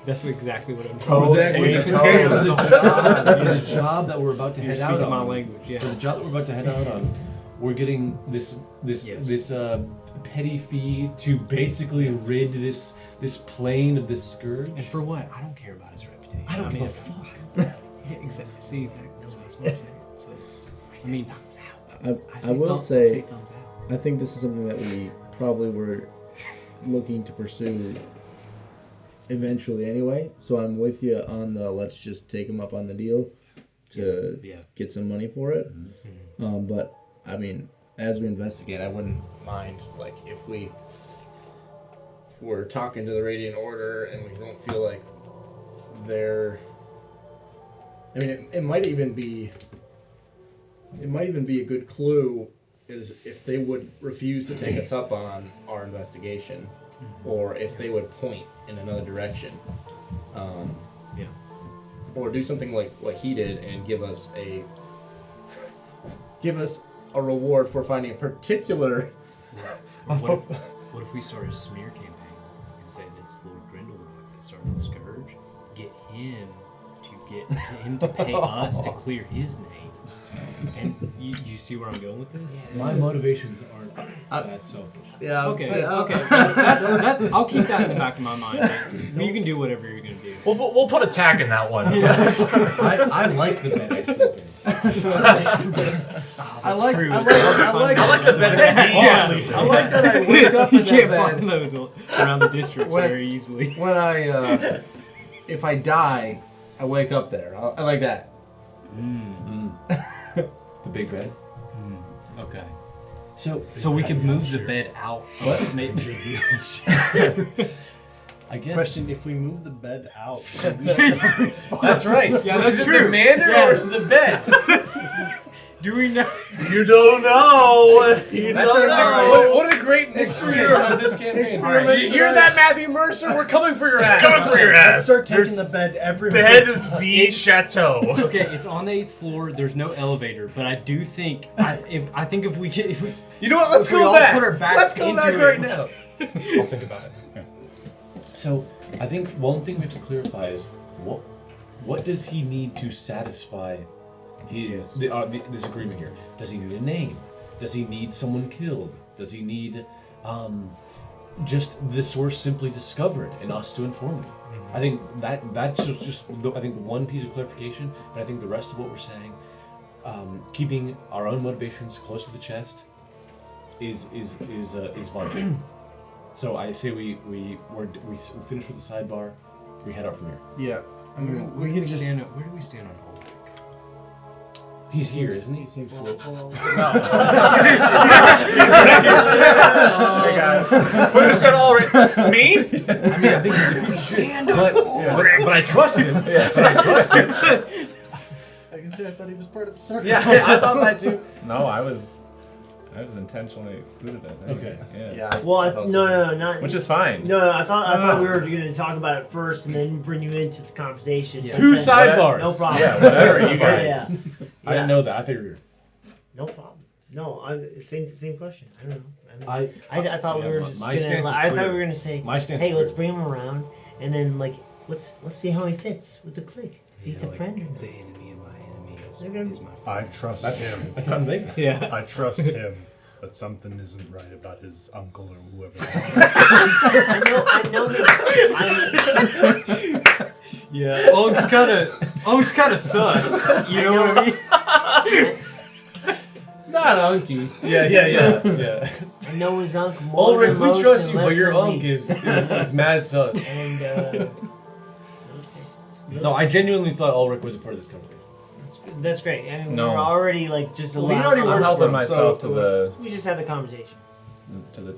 That's exactly what I'm Potatoes. The job that we're about to head out on. my language, yeah. For the job that we're about to head out on, we're getting this petty fee to basically rid this plane of this scourge. And for what? I don't care about his reputation. I don't give a fuck. Yeah, exactly. See, exactly. That's what I'm saying. So, I mean, thumbs out. I will say, thumbs out. I think this is something that we probably were looking to pursue eventually anyway. So I'm with you on the let's just take him up on the deal to get some money for it. Mm-hmm. But I mean, as we investigate, I wouldn't mind like if we're talking to the Radiant Order and we don't feel like they're. I mean, it might even be a good clue is if they would refuse to take us up on our investigation, or if they would point in another direction, or do something like what he did and give us a reward for finding a particular. What if we start a smear campaign and say this Lord Grindelwald that started the scourge, get him to pay us to clear his name? And you see where I'm going with this? My motivations aren't that selfish. Yeah. Okay. That's. I'll keep that in the back of my mind. But you can do whatever you're gonna do. We'll put a tag in that one. I like the bed I sleep in. I like the bed that I like that I wake up in You can't that find bed. those around the district very easily. When if I die, I wake up there. I like that. The big bed. Okay. So we could move the bed out. What? I guess. Question: if we move the bed out, do we still respond? That's right. Yeah, that's is true. it the manor or is it the bed? Do we know? You don't know. You don't know. What are the great mysteries of this campaign? You hear that, Matthew Mercer? We're coming for your ass. Coming for your Let's ass. start taking the bed everywhere. Bed of the chateau. Okay, it's on the 8th floor. There's no elevator, but I do think if we You know what? Let's if we go all back. put our backs Let's go into back it. right now. I'll think about it. So, I think one thing we have to clarify is what does he need to satisfy his this agreement here? Does he need a name? Does he need someone killed? Does he need just the source simply discovered and us to inform him? I think that's just I think the one piece of clarification, but I think the rest of what we're saying, keeping our own motivations close to the chest, is vital. So I say we finish with the sidebar. We head out from here. Yeah. I mean, we can just. Where do we stand on Ulrich? He's here, isn't he? He seems cool. Hey guys. Who said Alric? Me? I mean, I think he's a piece of shit, but I trust him. I can say I thought he was part of the circle. Yeah, I thought that too. No, I was intentionally excluded. I think. Okay. Yeah. Well, no, not. Which is fine. No, I thought we were going to talk about it first and then bring you into the conversation. Yeah. but Two then- sidebars. No problem. Yeah, whatever you guys. Yeah. I didn't know that. I figured. No problem. No, same question. I don't know. I I thought we yeah, were my- just my gonna. stance is I thought clear. we were gonna say, My stance hey, is let's clear. bring him around, and then let's see how he fits with the clique. If he's a friend or not. The enemy of my enemy They're gonna- is my I friend. trust him. That's what I'm thinking. Yeah. I trust him, but something isn't right about his uncle or whoever. I know this. Yeah. Onk's kind of sus. You know what I mean? Not Unky. Yeah. I know his uncle more Ulrich, than we most trust and you, less but your than unk least. is mad sus. And No, I genuinely thought Ulrich was a part of this company. that's great. I mean, No. we're already like just a Well, he lot. already I'm works for helping him, myself so- to the We just had the conversation.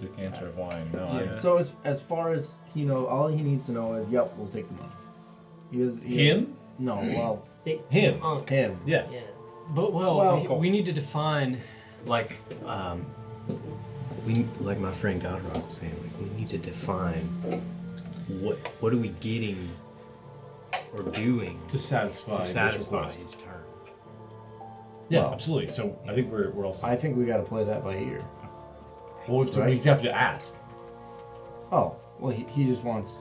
decanter of wine. No, Yeah. So as far as he knows, all he needs to know is, yep, we'll take the money. Him? No, well, Him. Unk. him. Yes. Yeah. But Well, we need to define, like, like my friend Godrock was saying, like we need to define what are we getting or doing To satisfy. to this satisfy request. his term. Yeah, Well, absolutely. So I think we're all set. I think we got to play that by ear. Well, we Right. have to ask. Oh, well, he just wants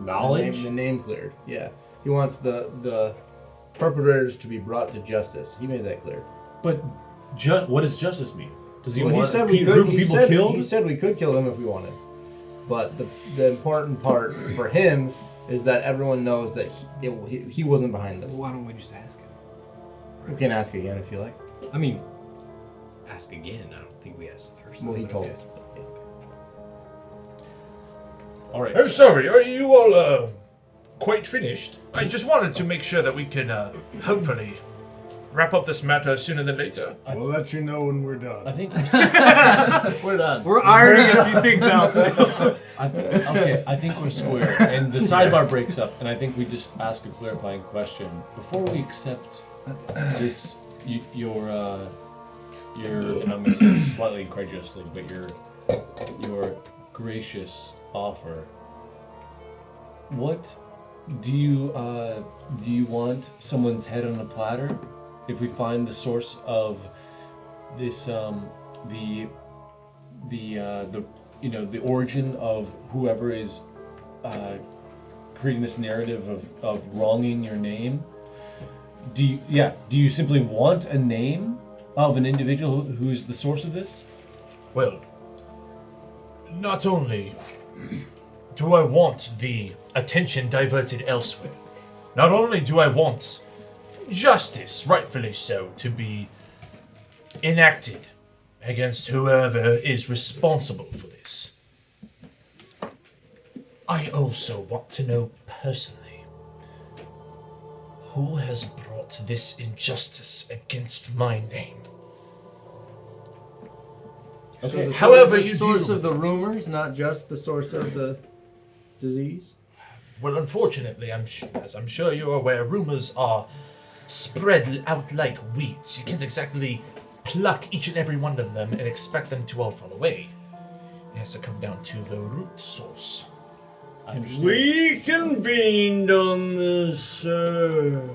Knowledge? the name cleared. Yeah, he wants the perpetrators to be brought to justice. He made that clear. But what does justice mean? Does he Well, want he said a we group could. of He people said, killed? he said we could kill him if we wanted. But the important part for him is that everyone knows that he wasn't behind this. Why don't we just ask him? We can ask again if you like. I mean, ask again. I don't think we asked the first Well, time. he but told okay. us. All right. Oh, sorry. Are you all quite finished? I just wanted to make sure that we can hopefully wrap up this matter sooner than later. We'll let you know when we're I done. think. We're done. We're ironing a few things out. Okay, I think we're square. And the sidebar breaks up, and I think we just ask a clarifying question before we accept this. Your and I'm going to say slightly incredulously, but your gracious offer. What do you want someone's head on a platter? If we find the source of this, the origin of whoever is creating this narrative of wronging your name, do you simply want a name of an individual who's the source of this? Well, not only do I want the attention diverted elsewhere, not only do I want justice, rightfully so, to be enacted against whoever is responsible for this, I also want to know personally who has brought this injustice against my name. Okay. So However the you source deal of the with it. rumors, not just the source of the disease. Well, unfortunately, as I'm sure you're aware, rumors are spread out like weeds. You can't exactly pluck each and every one of them and expect them to all fall away. It has to come down to the root source. I understand. We convened on this, sir.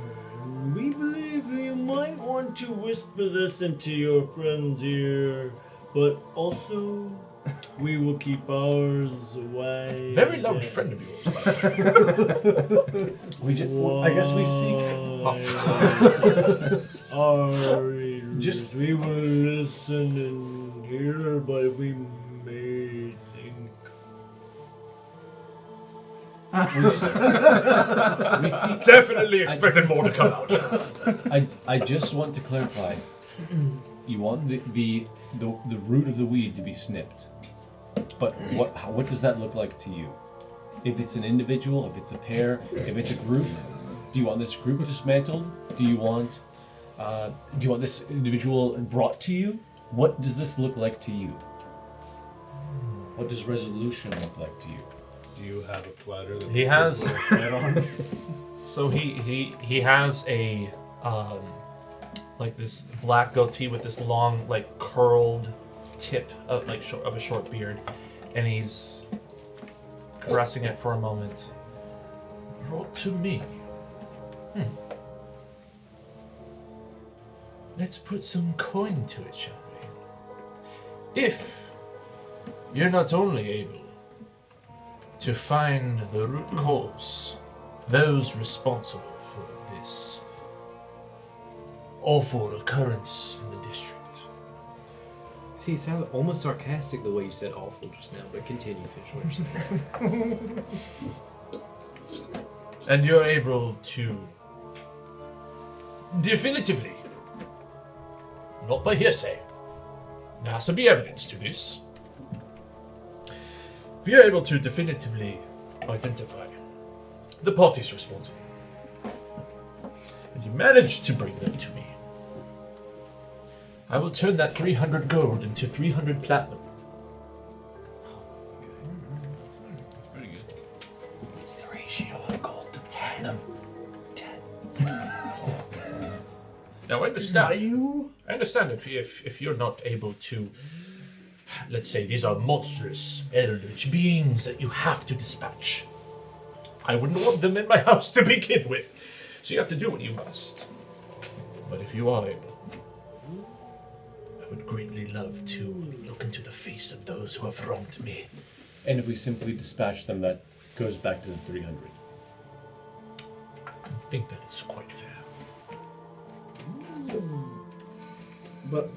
We believe you might want to whisper this into your friend's ear, but also we will keep ours away. Very loud friend of yours, by the way. I guess we seek. We will listen and hear, but we may think. We seek. Definitely expected more to come out. I just want to clarify. You want the root of the weed to be snipped, but what does that look like to you? If it's an individual, if it's a pair, if it's a group, do you want this group dismantled? Do you want this individual brought to you? What does this look like to you? What does resolution look like to you? Do you have a platter that He has- head on? So he has a like this black goatee with this long like curled tip of of a short beard, and he's caressing it for a moment. Brought to me. Let's put some coin to it, shall we? If you're not only able to find the root cause, those responsible for this awful occurrence in the district. See, it sounded almost sarcastic the way you said awful just now, but continue, finish what you're saying. And you're able to definitively, not by hearsay, there has to be evidence to this. If you're able to definitively identify the parties responsible, and you manage to bring them to me, I will turn that 300 gold into 300 platinum. Pretty good. It's the ratio of gold to platinum. Now I understand if you're not able to, let's say these are monstrous eldritch beings that you have to dispatch. I wouldn't want them in my house to begin with, so you have to do what you must. But if you are able, I would greatly love to look into the face of those who have wronged me. And if we simply dispatch them, that goes back to the 300. I think that it's quite fair. But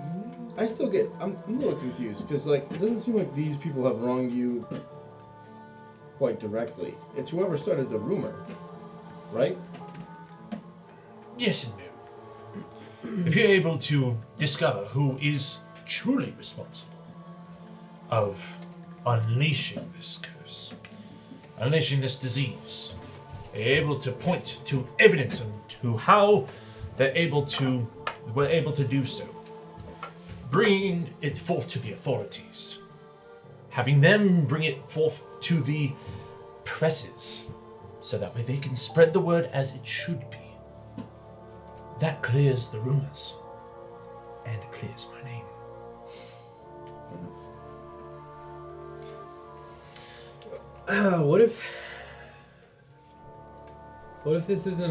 I still I'm a little confused because it doesn't seem like these people have wronged you quite directly. It's whoever started the rumor, right? Yes and no. If you're able to discover who is truly responsible of unleashing this curse, unleashing this disease, they're able to point to evidence and to how were able to do so, bringing it forth to the authorities, having them bring it forth to the presses, so that way they can spread the word as it should be. That clears the rumors, and it clears my name. What if this isn't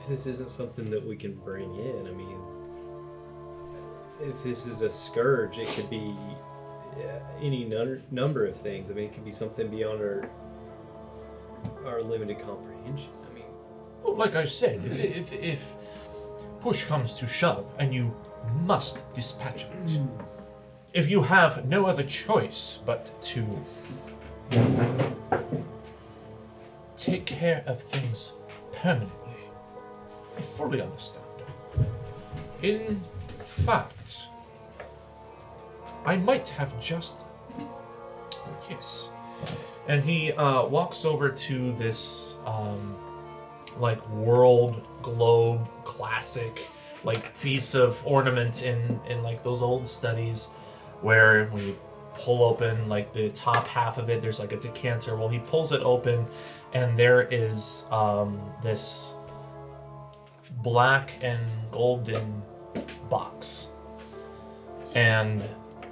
this isn't something that we can bring in? I mean, if this is a scourge, it could be any number of things. I mean, it could be something beyond our limited comprehension. I mean, Well, like I said, if push comes to shove and you must dispatch it, if you have no other choice but to take care of things permanently, I fully understand. In fact, I might have just... Yes. And he walks over to this, world globe classic, piece of ornament in those old studies where when you pull open like the top half of it. There's like a decanter. Well, he pulls it open, and there is this black and golden box. And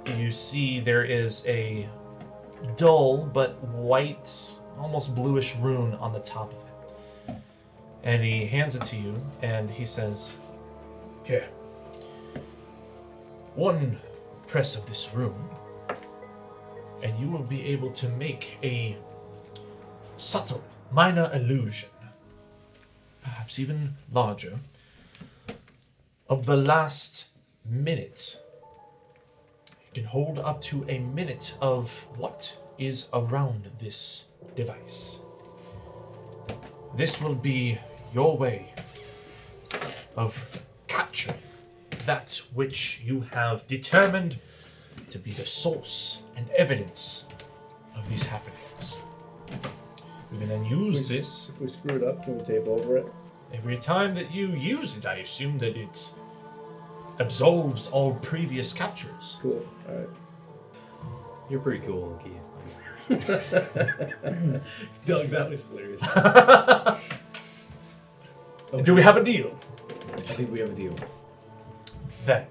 you see there is a dull but white, almost bluish rune on the top of it. And he hands it to you, and he says, "Here. One press of this rune, and you will be able to make a subtle, minor illusion, perhaps even larger, of the last minute. You can hold up to a minute of what is around this device. This will be your way of capturing that which you have determined to be the source and evidence of these happenings. You can then use this. If we screw it up, can we tape over it? Every time that you use it, I assume that it absolves all previous captures. Cool. All right. You're pretty cool, Unky. Doug, that was hilarious. Do we have a deal? I think we have a deal. Then,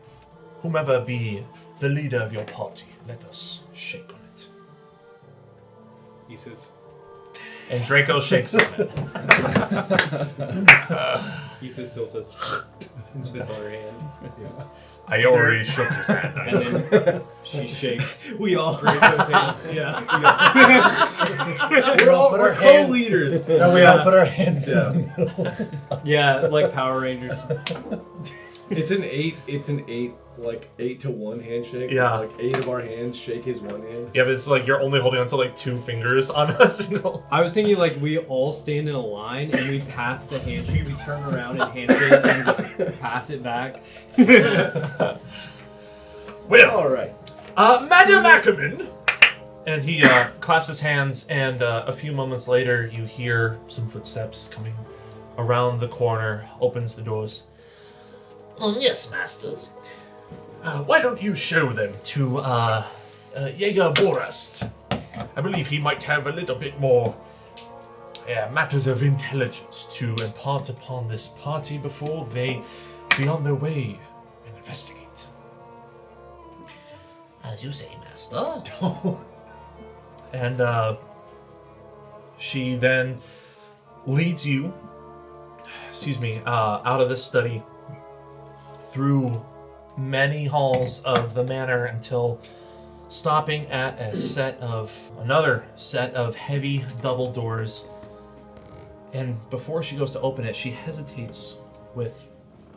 whomever be the leader of your party, let us shake on it. He says, And Draco shakes on it. he still says, and spits on her hand. I already shook his hand. And then she shakes. We all. Draco's hands. Yeah. We're co-leaders. No, we all put our hands down. Yeah, like Power Rangers. It's an 8, like 8 to 1 handshake. Yeah. Like 8 of our hands shake his one hand. Yeah, but it's like you're only holding onto like 2 fingers on a single. I was thinking like we all stand in a line and we pass the handshake, we turn around and handshake and just pass it back. Well, All right. Madam Ackerman! And he claps his hands, and a few moments later you hear some footsteps coming around the corner, opens the doors. Yes, masters. Why don't you show them to Jaeger Borast? I believe he might have a little bit more matters of intelligence to impart upon this party before they be on their way and investigate. As you say, master. And she then leads you, out of the study through many halls of the manor until stopping at another set of heavy double doors. And before she goes to open it, she hesitates with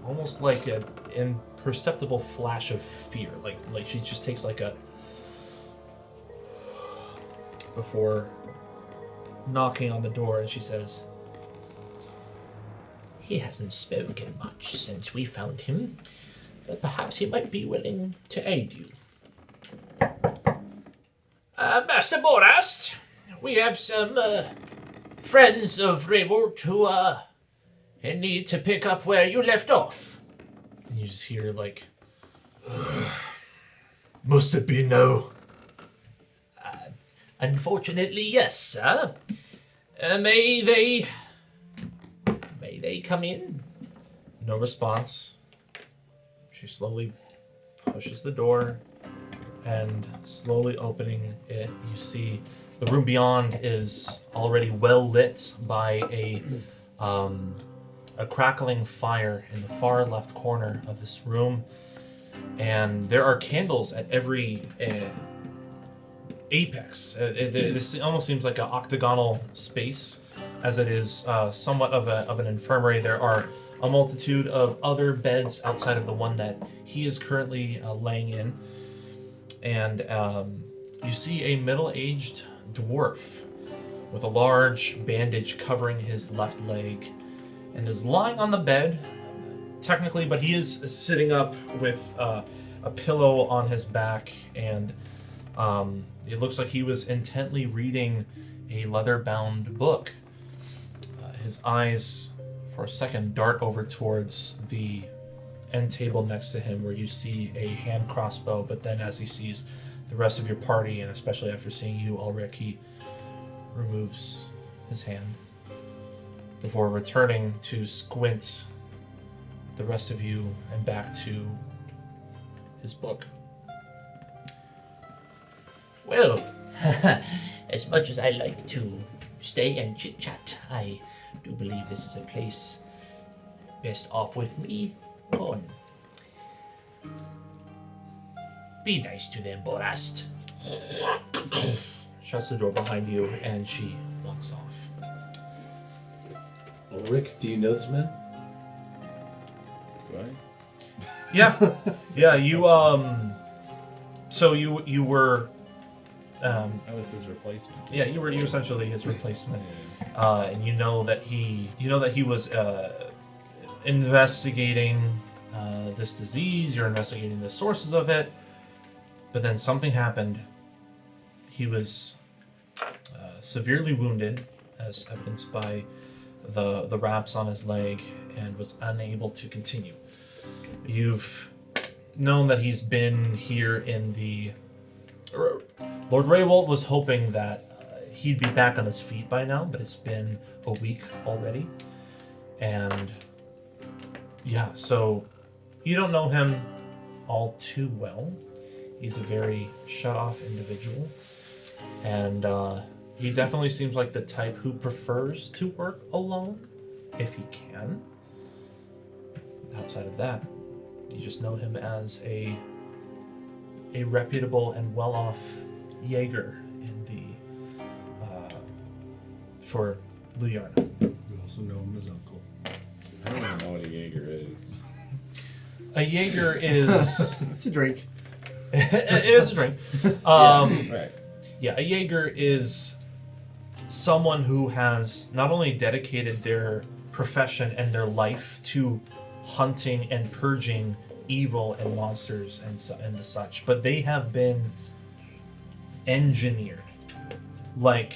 almost like an imperceptible flash of fear. Like she just takes like a... before knocking on the door, and she says, He hasn't spoken much since we found him, but perhaps he might be willing to aid you. Master Borast, we have some friends of Rehwoldt who need to pick up where you left off. and you just hear like, must it be no? Unfortunately, yes, sir. May they come in? No response. She slowly pushes the door, and slowly opening it, you see the room beyond is already well lit by a crackling fire in the far left corner of this room, and there are candles at every apex. This almost seems like an octagonal space, as it is somewhat of an infirmary. There are a multitude of other beds outside of the one that he is currently laying in, and you see a middle-aged dwarf with a large bandage covering his left leg, and is lying on the bed, technically, but he is sitting up with a pillow on his back, and it looks like he was intently reading a leather-bound book. His eyes, for a second, dart over towards the end table next to him, where you see a hand crossbow, but then as he sees the rest of your party, and especially after seeing you, Alric, he removes his hand before returning to squint the rest of you and back to his book. Well, as much as I like to stay and chit-chat, I do believe this is a place best off with me gone. Be nice to them, Borast. Shuts the door behind you, and she walks off. Ulrich, do you know this man? Do I? Yeah, yeah. You so you were. I was his replacement. Yeah, you were essentially his replacement, Yeah. and you know that he was investigating this disease. You're investigating the sources of it, but then something happened. He was severely wounded, as evidenced by the wraps on his leg, and was unable to continue. You've known that he's been here in the. Lord Rehwoldt was hoping that he'd be back on his feet by now, but it's been a week already. And yeah, so you don't know him all too well. He's a very shut-off individual. And he definitely seems like the type who prefers to work alone, if he can. Outside of that, you just know him as a reputable and well-off Jaeger in the for Luyarna. You also know him as Uncle. I don't even know what a Jaeger is. A Jaeger is It's a drink. it is a drink. Right. Yeah, a Jaeger is someone who has not only dedicated their profession and their life to hunting and purging evil and monsters and the such, but they have been engineered, like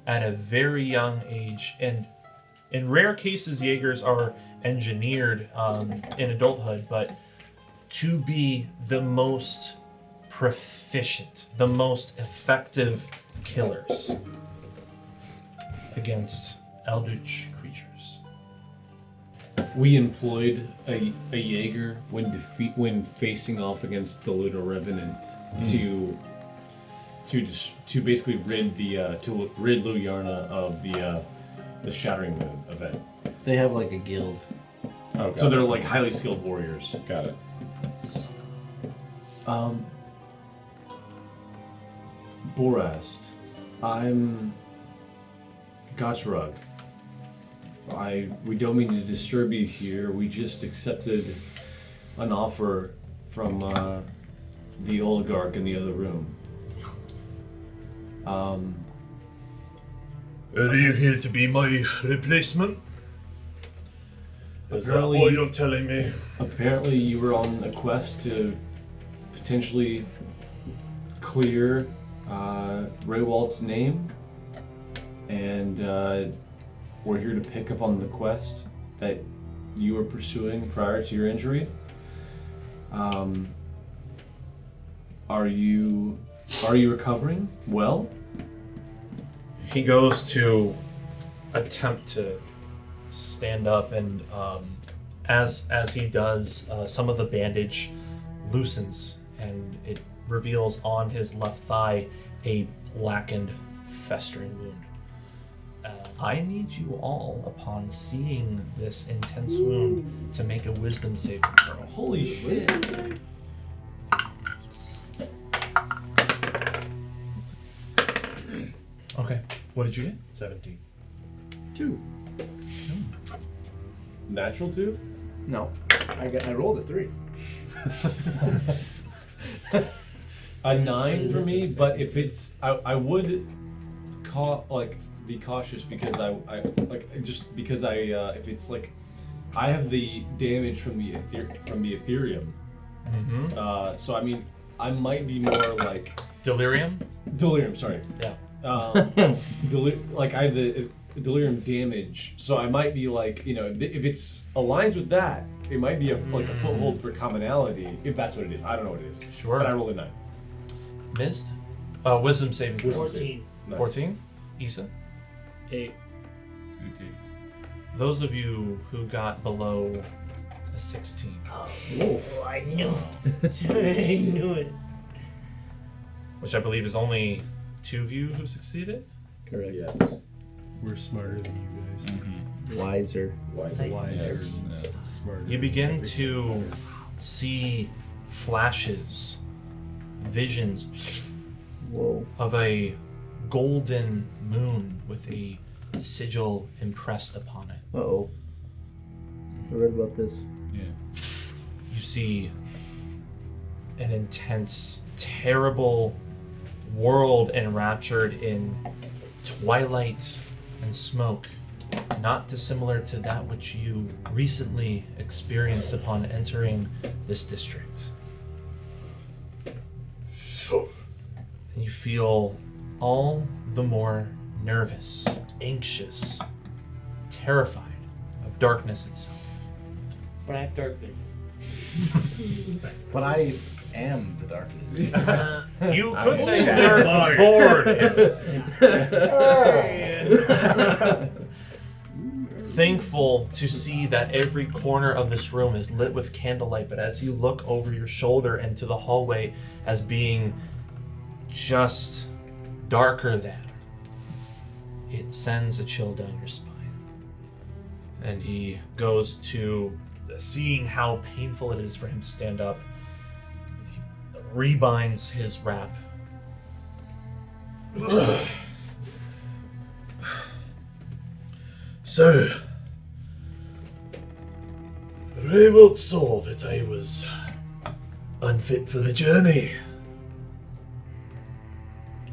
at a very young age. And in rare cases, Jaegers are engineered in adulthood, but to be the most proficient, the most effective killers against eldritch creatures. We employed a Jaeger when facing off against the Lunar Revenant to basically rid rid Luyarna of the Shattering Moon event. They have like a guild. Oh, So they're like highly skilled warriors. Got it. Borast, I'm Gotchrug. We don't mean to disturb you here. We just accepted an offer from the oligarch in the other room. Are you here to be my replacement? Is that Apparently- what you're telling me? Apparently, you were on a quest to potentially clear Rehwoldt's name, and we're here to pick up on the quest that you were pursuing prior to your injury. Are you recovering well? He goes to attempt to stand up, and as he does, some of the bandage loosens, and it reveals on his left thigh a blackened, festering wound. I need you all, upon seeing this intense wound, to make a wisdom saving throw. Holy shit! Okay, what did you get? 17. 2. Natural 2? No, I rolled a 3. A 9 for me, but if it's, I would be cautious because if it's like, I have the damage from the Ethereum. Mm-hmm. So I mean, I might be more like Delirium? delirium. Sorry. Yeah. Like I have the delirium damage, so I might be like, if it's aligns with that, it might be like a foothold for commonality, if that's what it is. I don't know what it is. Sure. But I rolled a 9. Mizt? Wisdom saving throw. 14. Nice. 14? Issa? 8. Those of you who got below a 16. Oh, I knew it. I knew it. Which I believe is only 2 of you who succeeded? Correct. Yes. We're smarter than you guys. Wiser. Wiser. Wiser. Yeah. Smarter. You begin to see flashes, visions Whoa. of a golden moon with a sigil impressed upon it. Uh-oh. I read about this. Yeah. You see an intense, terrible world enraptured in twilight and smoke, not dissimilar to that which you recently experienced upon entering this district. And you feel all the more nervous, anxious, terrified of darkness itself. But I have dark vision. But I am the darkness. You could say you're bored. Thankful to see that every corner of this room is lit with candlelight, but as you look over your shoulder and to the hallway as being just darker than, it sends a chill down your spine. And he goes to, seeing how painful it is for him to stand up, he rebinds his wrap. So, Rehwoldt saw that I was unfit for the journey.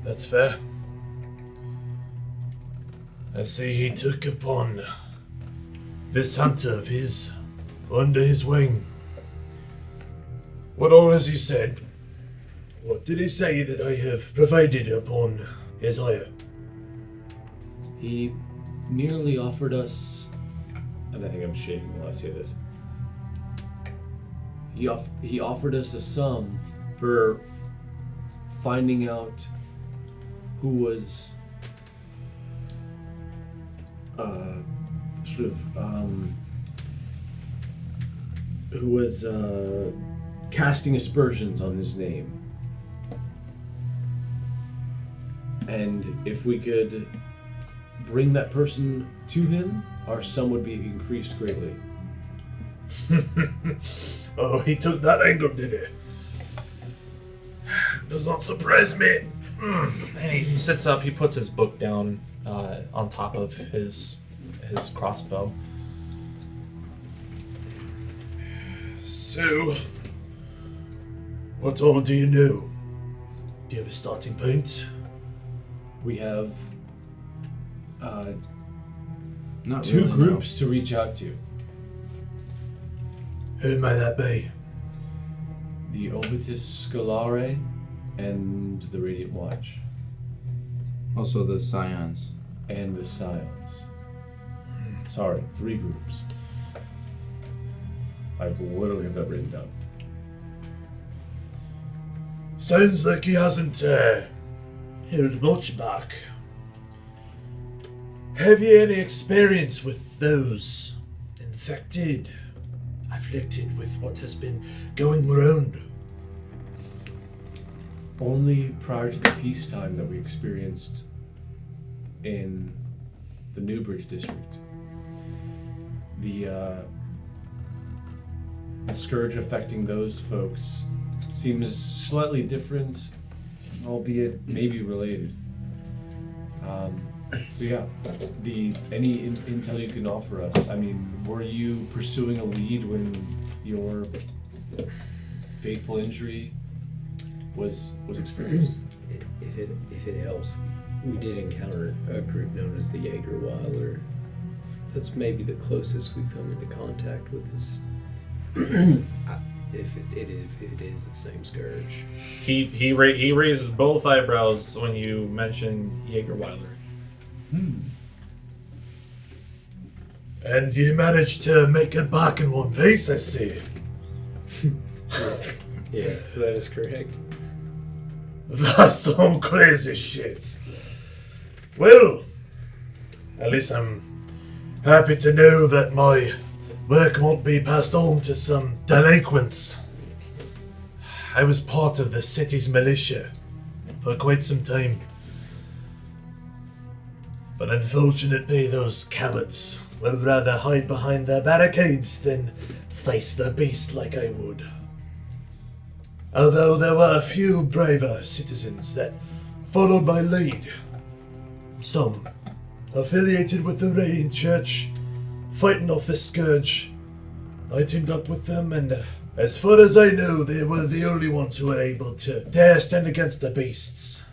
That's fair. I see he took upon this hunter of his under his wing. What all has he said? What did he say that I have provided upon his hire? He merely offered us, and I think I'm shaking while I say this. He offered us a sum for finding out who was casting aspersions on his name. And if we could bring that person to him, our sum would be increased greatly. Oh, he took that angle, did he? Does not surprise me. And he sits up, he puts his book down on top of his crossbow. So, what all do you know? Do you have a starting point? We have Not two really, no. groups to reach out to. Who may that be? The Obitus Scalare and the Radiant Watch. Also the Scions. And the Scions. Sorry, 3 groups. I literally have that written down. Sounds like he hasn't held much back. Have you any experience with those infected, afflicted with what has been going around? Only prior to the peacetime that we experienced in the Newbridge district. The scourge affecting those folks seems slightly different, albeit maybe related. So yeah, any intel you can offer us. I mean, were you pursuing a lead when your fateful injury was experienced? If it helps, we did encounter a group known as the Jägerweiler. That's maybe the closest we've come into contact with this. If it is the same scourge. He raises both eyebrows when you mention Jägerweiler. And you managed to make it back in one piece, I see. Yeah, so that is correct. That's some crazy shit. Well, at least I'm happy to know that my work won't be passed on to some delinquents. I was part of the city's militia for quite some time. But unfortunately, those cowards will rather hide behind their barricades than face the beast like I would. Although there were a few braver citizens that followed my lead. Some affiliated with the Radiant Church, fighting off the Scourge. I teamed up with them, and as far as I know, they were the only ones who were able to dare stand against the beasts.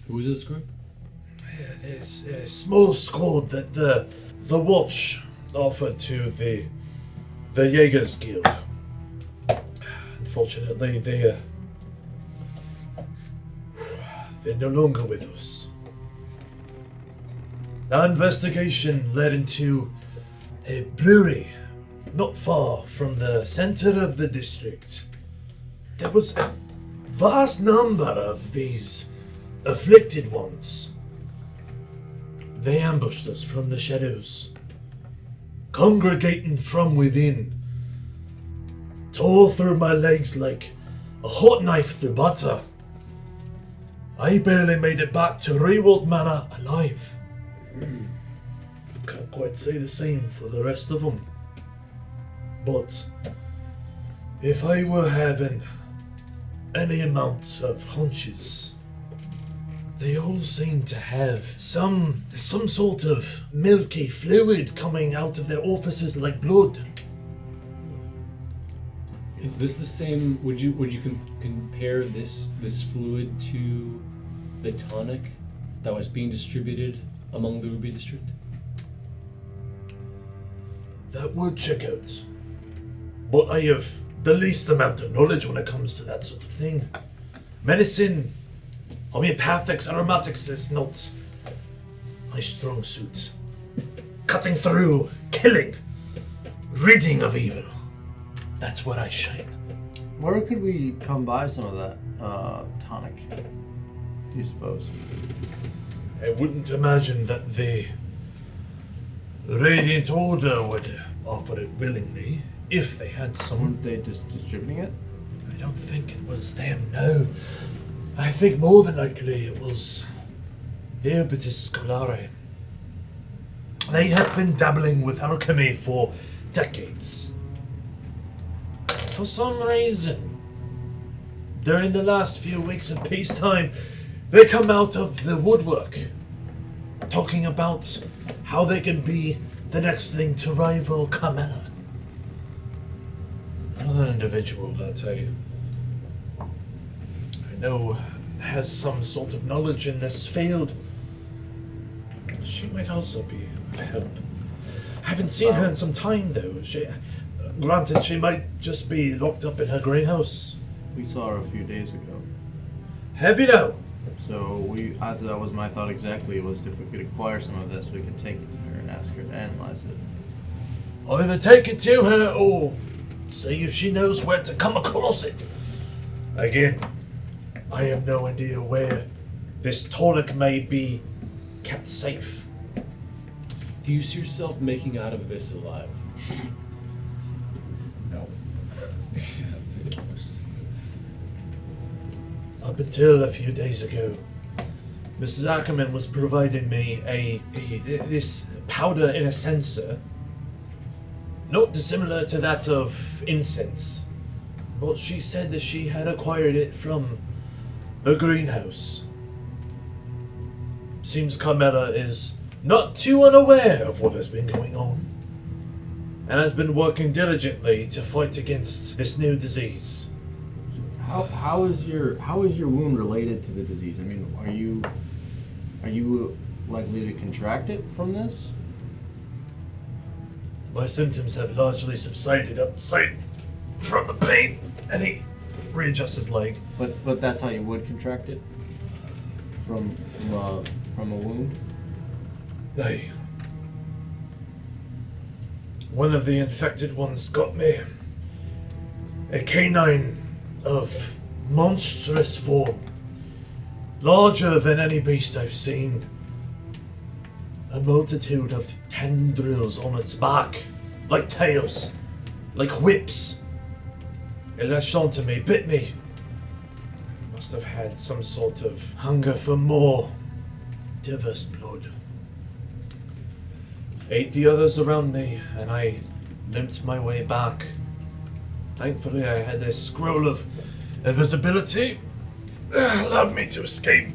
Who is this group? There's a small squad that the Watch offered to the Jaegers Guild. Unfortunately, they're no longer with us. Our investigation led into a brewery not far from the center of the district. There was a vast number of these afflicted ones. They ambushed us from the shadows, congregating from within. Tore through my legs like a hot knife through butter. I barely made it back to Rehwoldt Manor alive. Can't quite say the same for the rest of them. But if I were having any amount of hunches, they all seem to have some sort of milky fluid coming out of their orifices like blood. Is this the same? Would you compare this fluid to the tonic that was being distributed among the Ruby District? That would check out. But I have the least amount of knowledge when it comes to that sort of thing. Medicine, homeopathics, aromatics is not my strong suit. Cutting through, killing, ridding of evil. That's where I shine. Where could we come by some of that tonic, do you suppose? I wouldn't imagine that the Radiant Order would offer it willingly if they had some. Weren't they just distributing it? I don't think it was them, no. I think more than likely it was the Obitus Scholare. They have been dabbling with alchemy for decades. For some reason, during the last few weeks of peacetime, they come out of the woodwork, talking about how they can be the next thing to rival Carmela. Another individual that I know has some sort of knowledge in this field. She might also be of help. I haven't seen her in some time, though. Granted, she might just be locked up in her greenhouse. We saw her a few days ago. Have you now? So that was my thought exactly, was if we could acquire some of this, we could take it to her and ask her to analyze it. Either take it to her or see if she knows where to come across it. Again, I have no idea where this tonic may be kept safe. Do you see yourself making out of this alive? No. That's a good question. Up until a few days ago, Mrs. Ackerman was providing me this powder in a censer, not dissimilar to that of incense, but she said that she had acquired it from the greenhouse. Seems Carmela is not too unaware of what has been going on, and has been working diligently to fight against this new disease. How is your wound related to the disease? I mean, are you likely to contract it from this? My symptoms have largely subsided outside from the pain, and he readjusts his leg. But that's how you would contract it? From a wound? One of the infected ones got me. A canine of monstrous form. larger than any beast I've seen. A multitude of tendrils on its back, like tails, like whips. It lashed onto me, bit me. It must have had some sort of hunger for more diverse blood. Ate the others around me, and I limped my way back. Thankfully, I had a scroll of invisibility, allowed me to escape.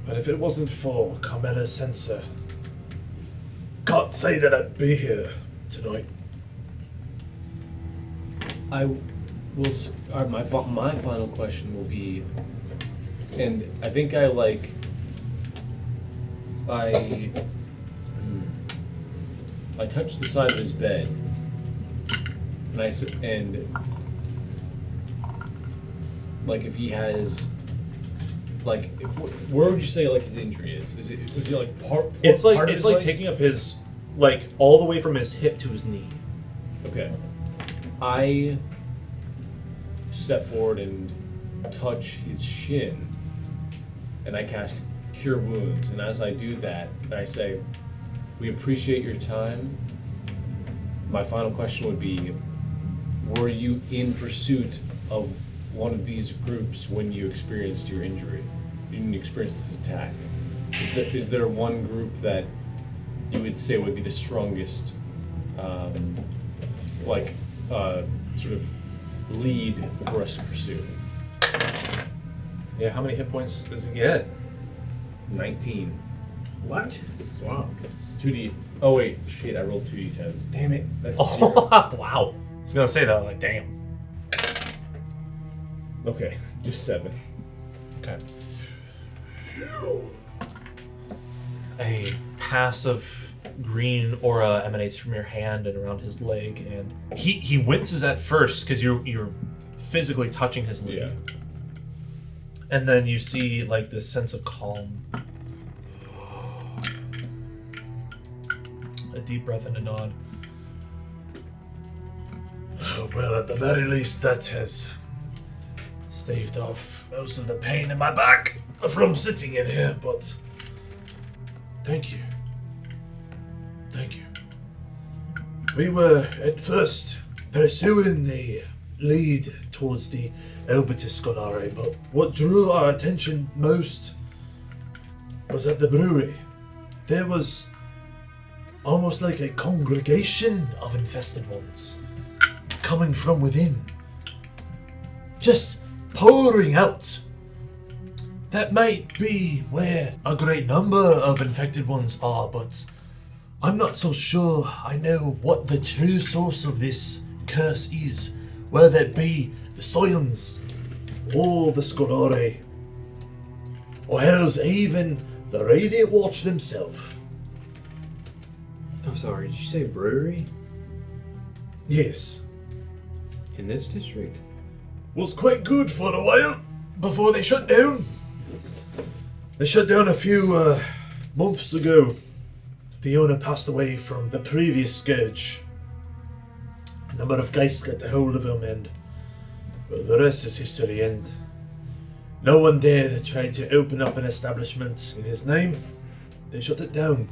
But if it wasn't for Carmela's censor, can't say that I'd be here tonight. I will. My final question will be, and I think I touched the side of his bed, and like if he has. Like, where would you say like his injury is? Is it like part? It's like part of it's his like leg? taking up his all the way from his hip to his knee. Okay. I step forward and touch his shin, and I cast Cure Wounds. And as I do that, I say, "We appreciate your time." My final question would be: were you in pursuit of one of these groups when you experienced your injury? When you experienced this attack? Is there one group that you would say would be the strongest, sort of lead for us to pursue? Yeah, how many hit points does he get? 19. What? Wow. 2D. Oh wait, shit! I rolled 2d10s. Damn it! That's Oh, 0. wow. I was gonna say that, like, damn. Okay, just 7. Okay. A passive green aura emanates from your hand and around his leg, and he winces at first because you're physically touching his leg. Yeah. And then you see like this sense of calm. A deep breath and a nod. Well, at the very least, that has staved off most of the pain in my back from sitting in here, but thank you. Thank you. We were at first pursuing the lead towards the Elbitus Scolare, but what drew our attention most was at the brewery. There was almost like a congregation of infested ones coming from within. Just pouring out. That might be where a great number of infected ones are, but I'm not so sure I know what the true source of this curse is, whether it be the Soyans, or the Scolare, or hells, even the Radiant Watch themselves. I'm sorry, did you say brewery? Yes, In this district? was quite good for a while before they shut down. They shut down a few months ago. The owner passed away from the previous scourge. A number of guys got a hold of him, and well, the rest is history. And no one dared try to open up an establishment in his name. They shut it down.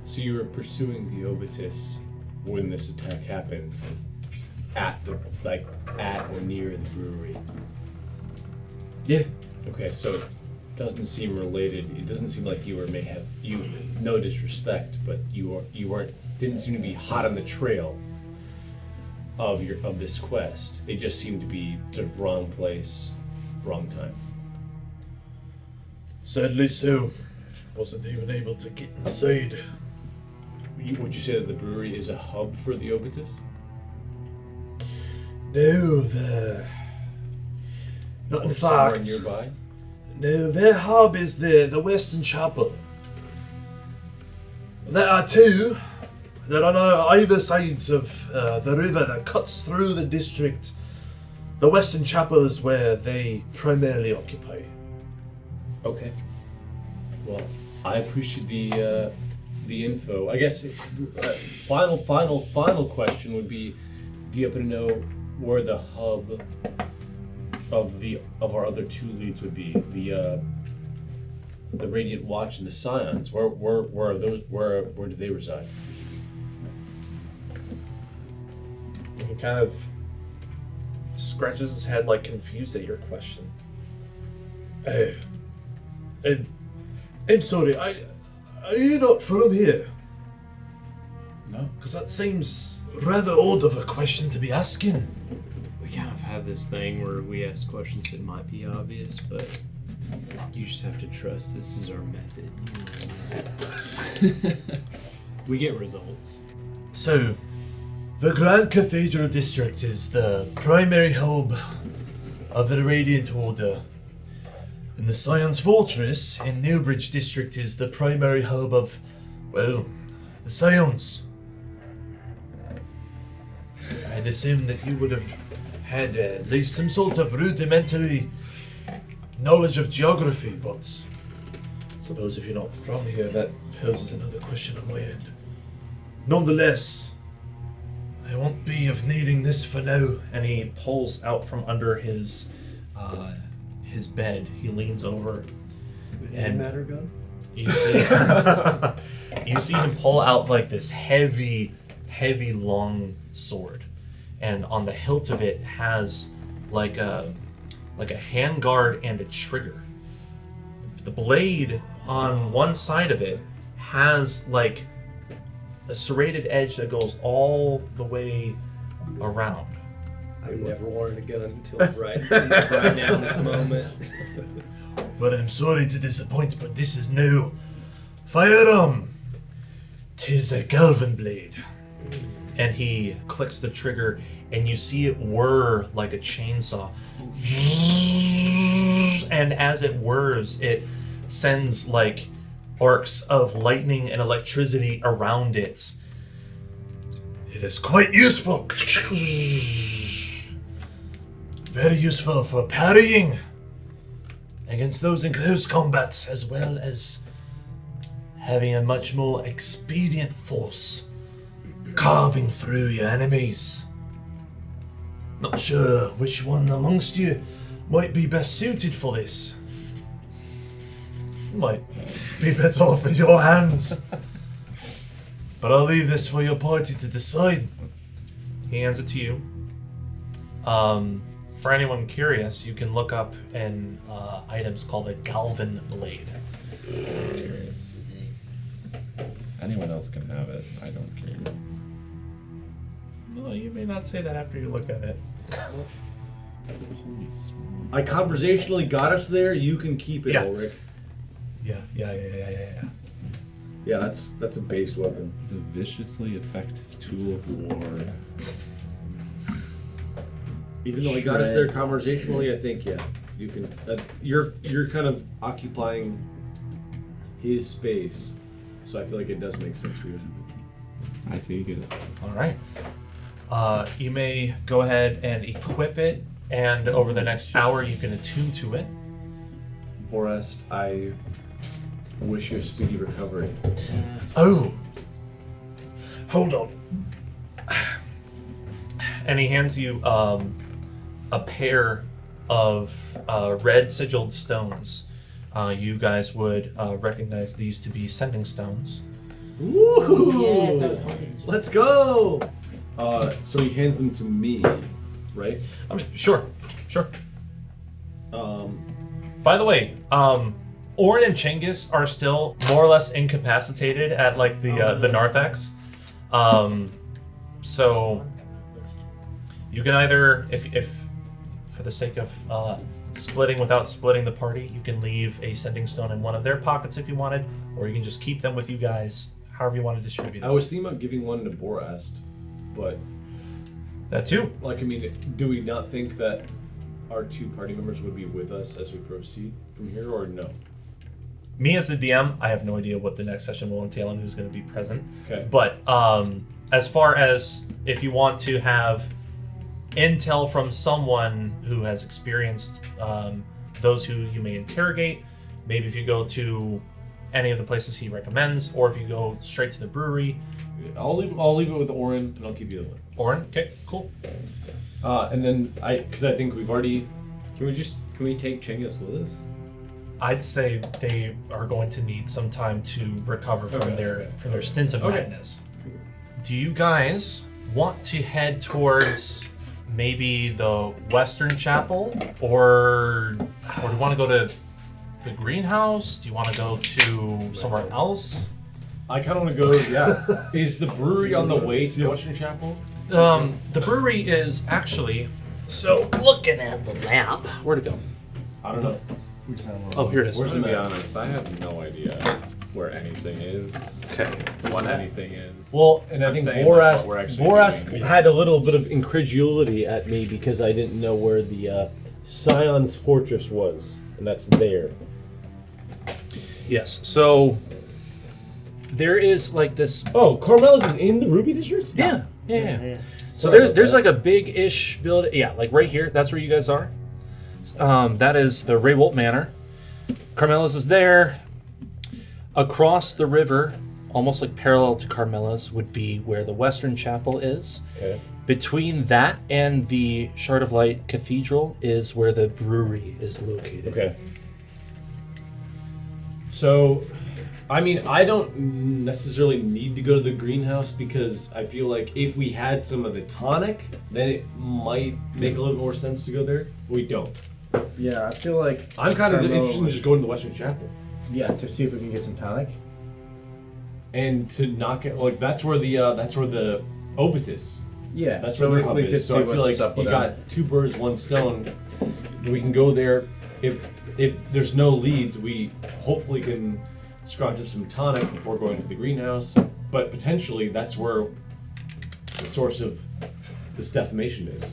So you were pursuing the Obitus when this attack happened, at or near the brewery. Yeah. Okay, so it doesn't seem related. It doesn't seem like you no disrespect, but didn't seem to be hot on the trail of this quest. It just seemed to be sort of wrong place, wrong time. Sadly so. Wasn't even able to get inside. Would you say that the brewery is a hub for the Obitus? No, not in Or somewhere fact. nearby? No, their hub is the Western Chapel. There are two that are on either sides of the river that cuts through the district. The Western Chapel is where they primarily occupy. Okay. Well, I appreciate the info. I guess final question would be: do you happen to know where the hub of our other two leads would be the Radiant Watch and the Scions. Where are those? Where do they reside? He kind of scratches his head, like confused at your question. I'm sorry, are you not from here? No. Because that seems rather odd of a question to be asking. We kind of have this thing where we ask questions that might be obvious, but you just have to trust this is our method. We get results. So, the Grand Cathedral District is the primary hub of the Radiant Order. And the Science Fortress in Newbridge District is the primary hub of, well, the Scions. I'd assume that you would have had at least some sort of rudimentary knowledge of geography, but suppose if you're not from here, that poses another question on my end. Nonetheless, I won't be of needing this for now. And he pulls out from under his bed. He leans over, and matter gun? you see you see him pull out like this heavy long sword, and on the hilt of it has like a handguard and a trigger. The blade on one side of it has like a serrated edge that goes all the way around. I never wanted a gun until Right now, this moment. But I'm sorry to disappoint, but this is new. Firearm! 'Tis a Galvanblade. And he clicks the trigger, and you see it whir like a chainsaw. And as it whirs, it sends like arcs of lightning and electricity around it. It is quite useful. Very useful for parrying against those in close combat, as well as having a much more expedient force carving through your enemies. Not sure which one amongst you might be best suited for this. Might be better off in your hands. But I'll leave this for your party to decide. He hands it to you. For anyone curious, you can look up in items called a Galvanblade. Curious. Anyone else can have it. I don't care. No, you may not say that after you look at it. Holy smokes. I conversationally got us there. You can keep it, Yeah. Ulrich. Yeah. Yeah, that's a based weapon. It's a viciously effective tool of war. Even though I got us there conversationally, I think you can. You're kind of occupying his space, so I feel like it does make sense for you. I take it. All right. You may go ahead and equip it, and over the next hour, you can attune to it. Borast, I wish you a speedy recovery. Oh, hold on. And he hands you a pair of red sigilled stones. You guys would recognize these to be sending stones. Woo! Yes, I was hoping. Let's go! So he hands them to me, right? I mean, sure. By the way, Orin and Chinggis are still more or less incapacitated at like the narthex. So you can either, if for the sake of splitting without splitting the party, you can leave a sending stone in one of their pockets if you wanted, or you can just keep them with you guys, however you want to distribute them. I was thinking about giving one to Borast, but That too. like, I mean, do we not think that our two party members would be with us as we proceed from here, or no? Me as the DM, I have no idea what the next session will entail and who's going to be present. Okay. But as far as if you want to have intel from someone who has experienced those who you may interrogate, maybe if you go to any of the places he recommends, or if you go straight to the brewery. I'll leave it with Orin, and I'll keep the other one. Orin, okay, cool. And then because I think we've already Can we take Chinggis with us? I'd say they are going to need some time to recover from their stint of madness. Do you guys want to head towards maybe the Western Chapel, or do you want to go to the greenhouse? Do you want to go to somewhere else? I kind of want to go. Yeah. Is the brewery on the way to the Western Chapel? The brewery is actually. So looking at the map, where'd it go? I don't know. Oh, here it is. Where's To the be map? honest, I have no idea where anything is. Okay. What anything is. Well, and I I'm think saying, like, Borast, what we're actually Borast doing. had a little bit of incredulity at me because I didn't know where the Scion's fortress was, and that's there. Yes. So there is like this. Oh, Carmella's is in the Ruby District? Yeah. So Sorry about there's that. like a big-ish building. Yeah, like right here. That's where you guys are. That is the Rehwoldt Manor. Carmela's is there. Across the river, almost like parallel to Carmela's, would be where the Western Chapel is. Okay. Between that and the Shard of Light Cathedral is where the brewery is located. Okay. So, I mean, I don't necessarily need to go to the greenhouse because I feel like if we had some of the tonic, then it might make a little more sense to go there. We don't. Yeah, I feel like I'm kind of Carmella interested in would- just going to the Western Chapel Yeah, to see if we can get some tonic. and to knock it. Like that's where the Obitus. Yeah, That's so where we, the hub we is. could So see I feel what's like up you with got two birds, one stone. We can go there. If there's no leads, we hopefully can scrounge up some tonic before going to the greenhouse. But potentially, that's where the source of this defamation is.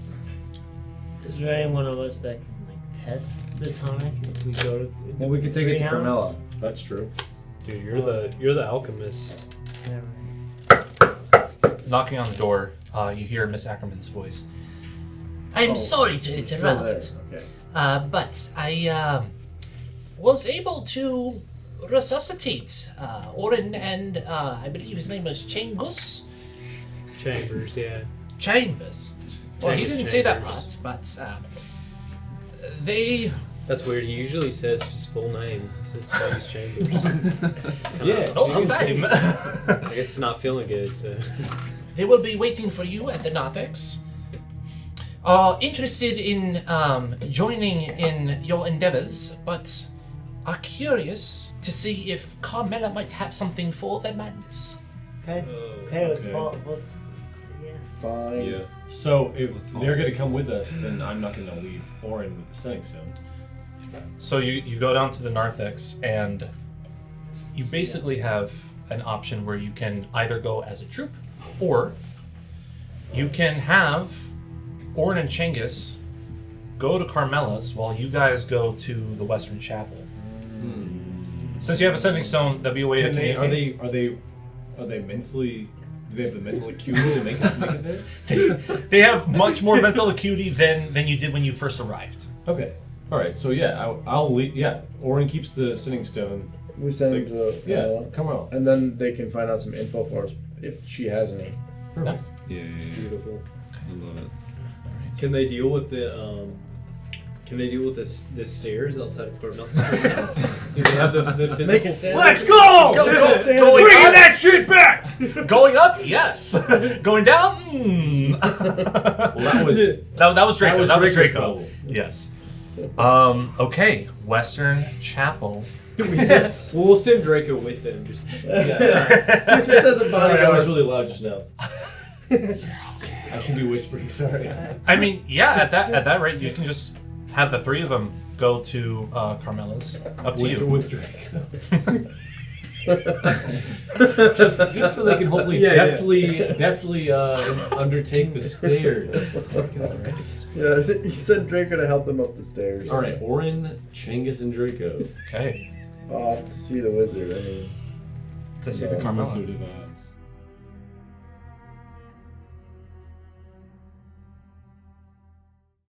Is there any one of us that can like test the tonic if we go to? Well, we could take it to greenhouse? Carmella. That's true. Dude, you're the alchemist. Never. Knocking on the door, you hear Miss Ackerman's voice. I'm sorry to It's still there. interrupt, Okay. but I was able to resuscitate Orin and I believe his name was Changus. Chambers, yeah. Chambers. Well, he Chambers, didn't say that Chambers. part, but they. That's weird. He usually says his full name. He says Charles Chambers. Yeah. All the same. I guess it's not feeling good, so. They will be waiting for you at the narthex. Interested in joining in your endeavors, but are curious to see if Carmella might have something for their madness. Okay. Oh, Okay. Let's okay. follow. Let's. Yeah. Fine. Yeah. So if they're gonna come with us, then I'm not gonna leave Orin with the Setting Stone. So you go down to the narthex, and you basically have an option where you can either go as a troop, or you can have Orin and Changus go to Carmella's while you guys go to the Western Chapel. Since you have a sending stone, that'd be a way to Can they, communicate. are they mentally? Do they have the mental acuity to make it there? They have much more mental acuity than you did when you first arrived. Okay. All right. So yeah, I'll leave. Yeah, Orin keeps the Setting Stone. We send him to Yeah, Carmella, come on. and then they can find out some info for us if she has any. Perfect. Yeah. Beautiful. I love it. Can they deal with the the stairs outside of Cornell's greenhouse? Do they have the physical? Make it Let's go! Going Bring up? that shit back. Going up? Yes. Going down? Well, that was That was Draco. That was Draco's Draco. problem. Yes. Okay. Western Chapel. Well, we'll send Draco with them. Just Yeah. Just as a Sorry, I was bodyguard. really loud just now. I can be whispering. Sorry. I mean, yeah. At that rate, you can just have the three of them go to Carmella's. Up to you. With Draco. just so they can hopefully deftly undertake the stairs. Yeah, he sent Draco to help them up the stairs. All right, Orin, Changus, and Draco. Okay. Off to see the wizard. I mean, To see the Yeah. Carmella. Wizard of Oz.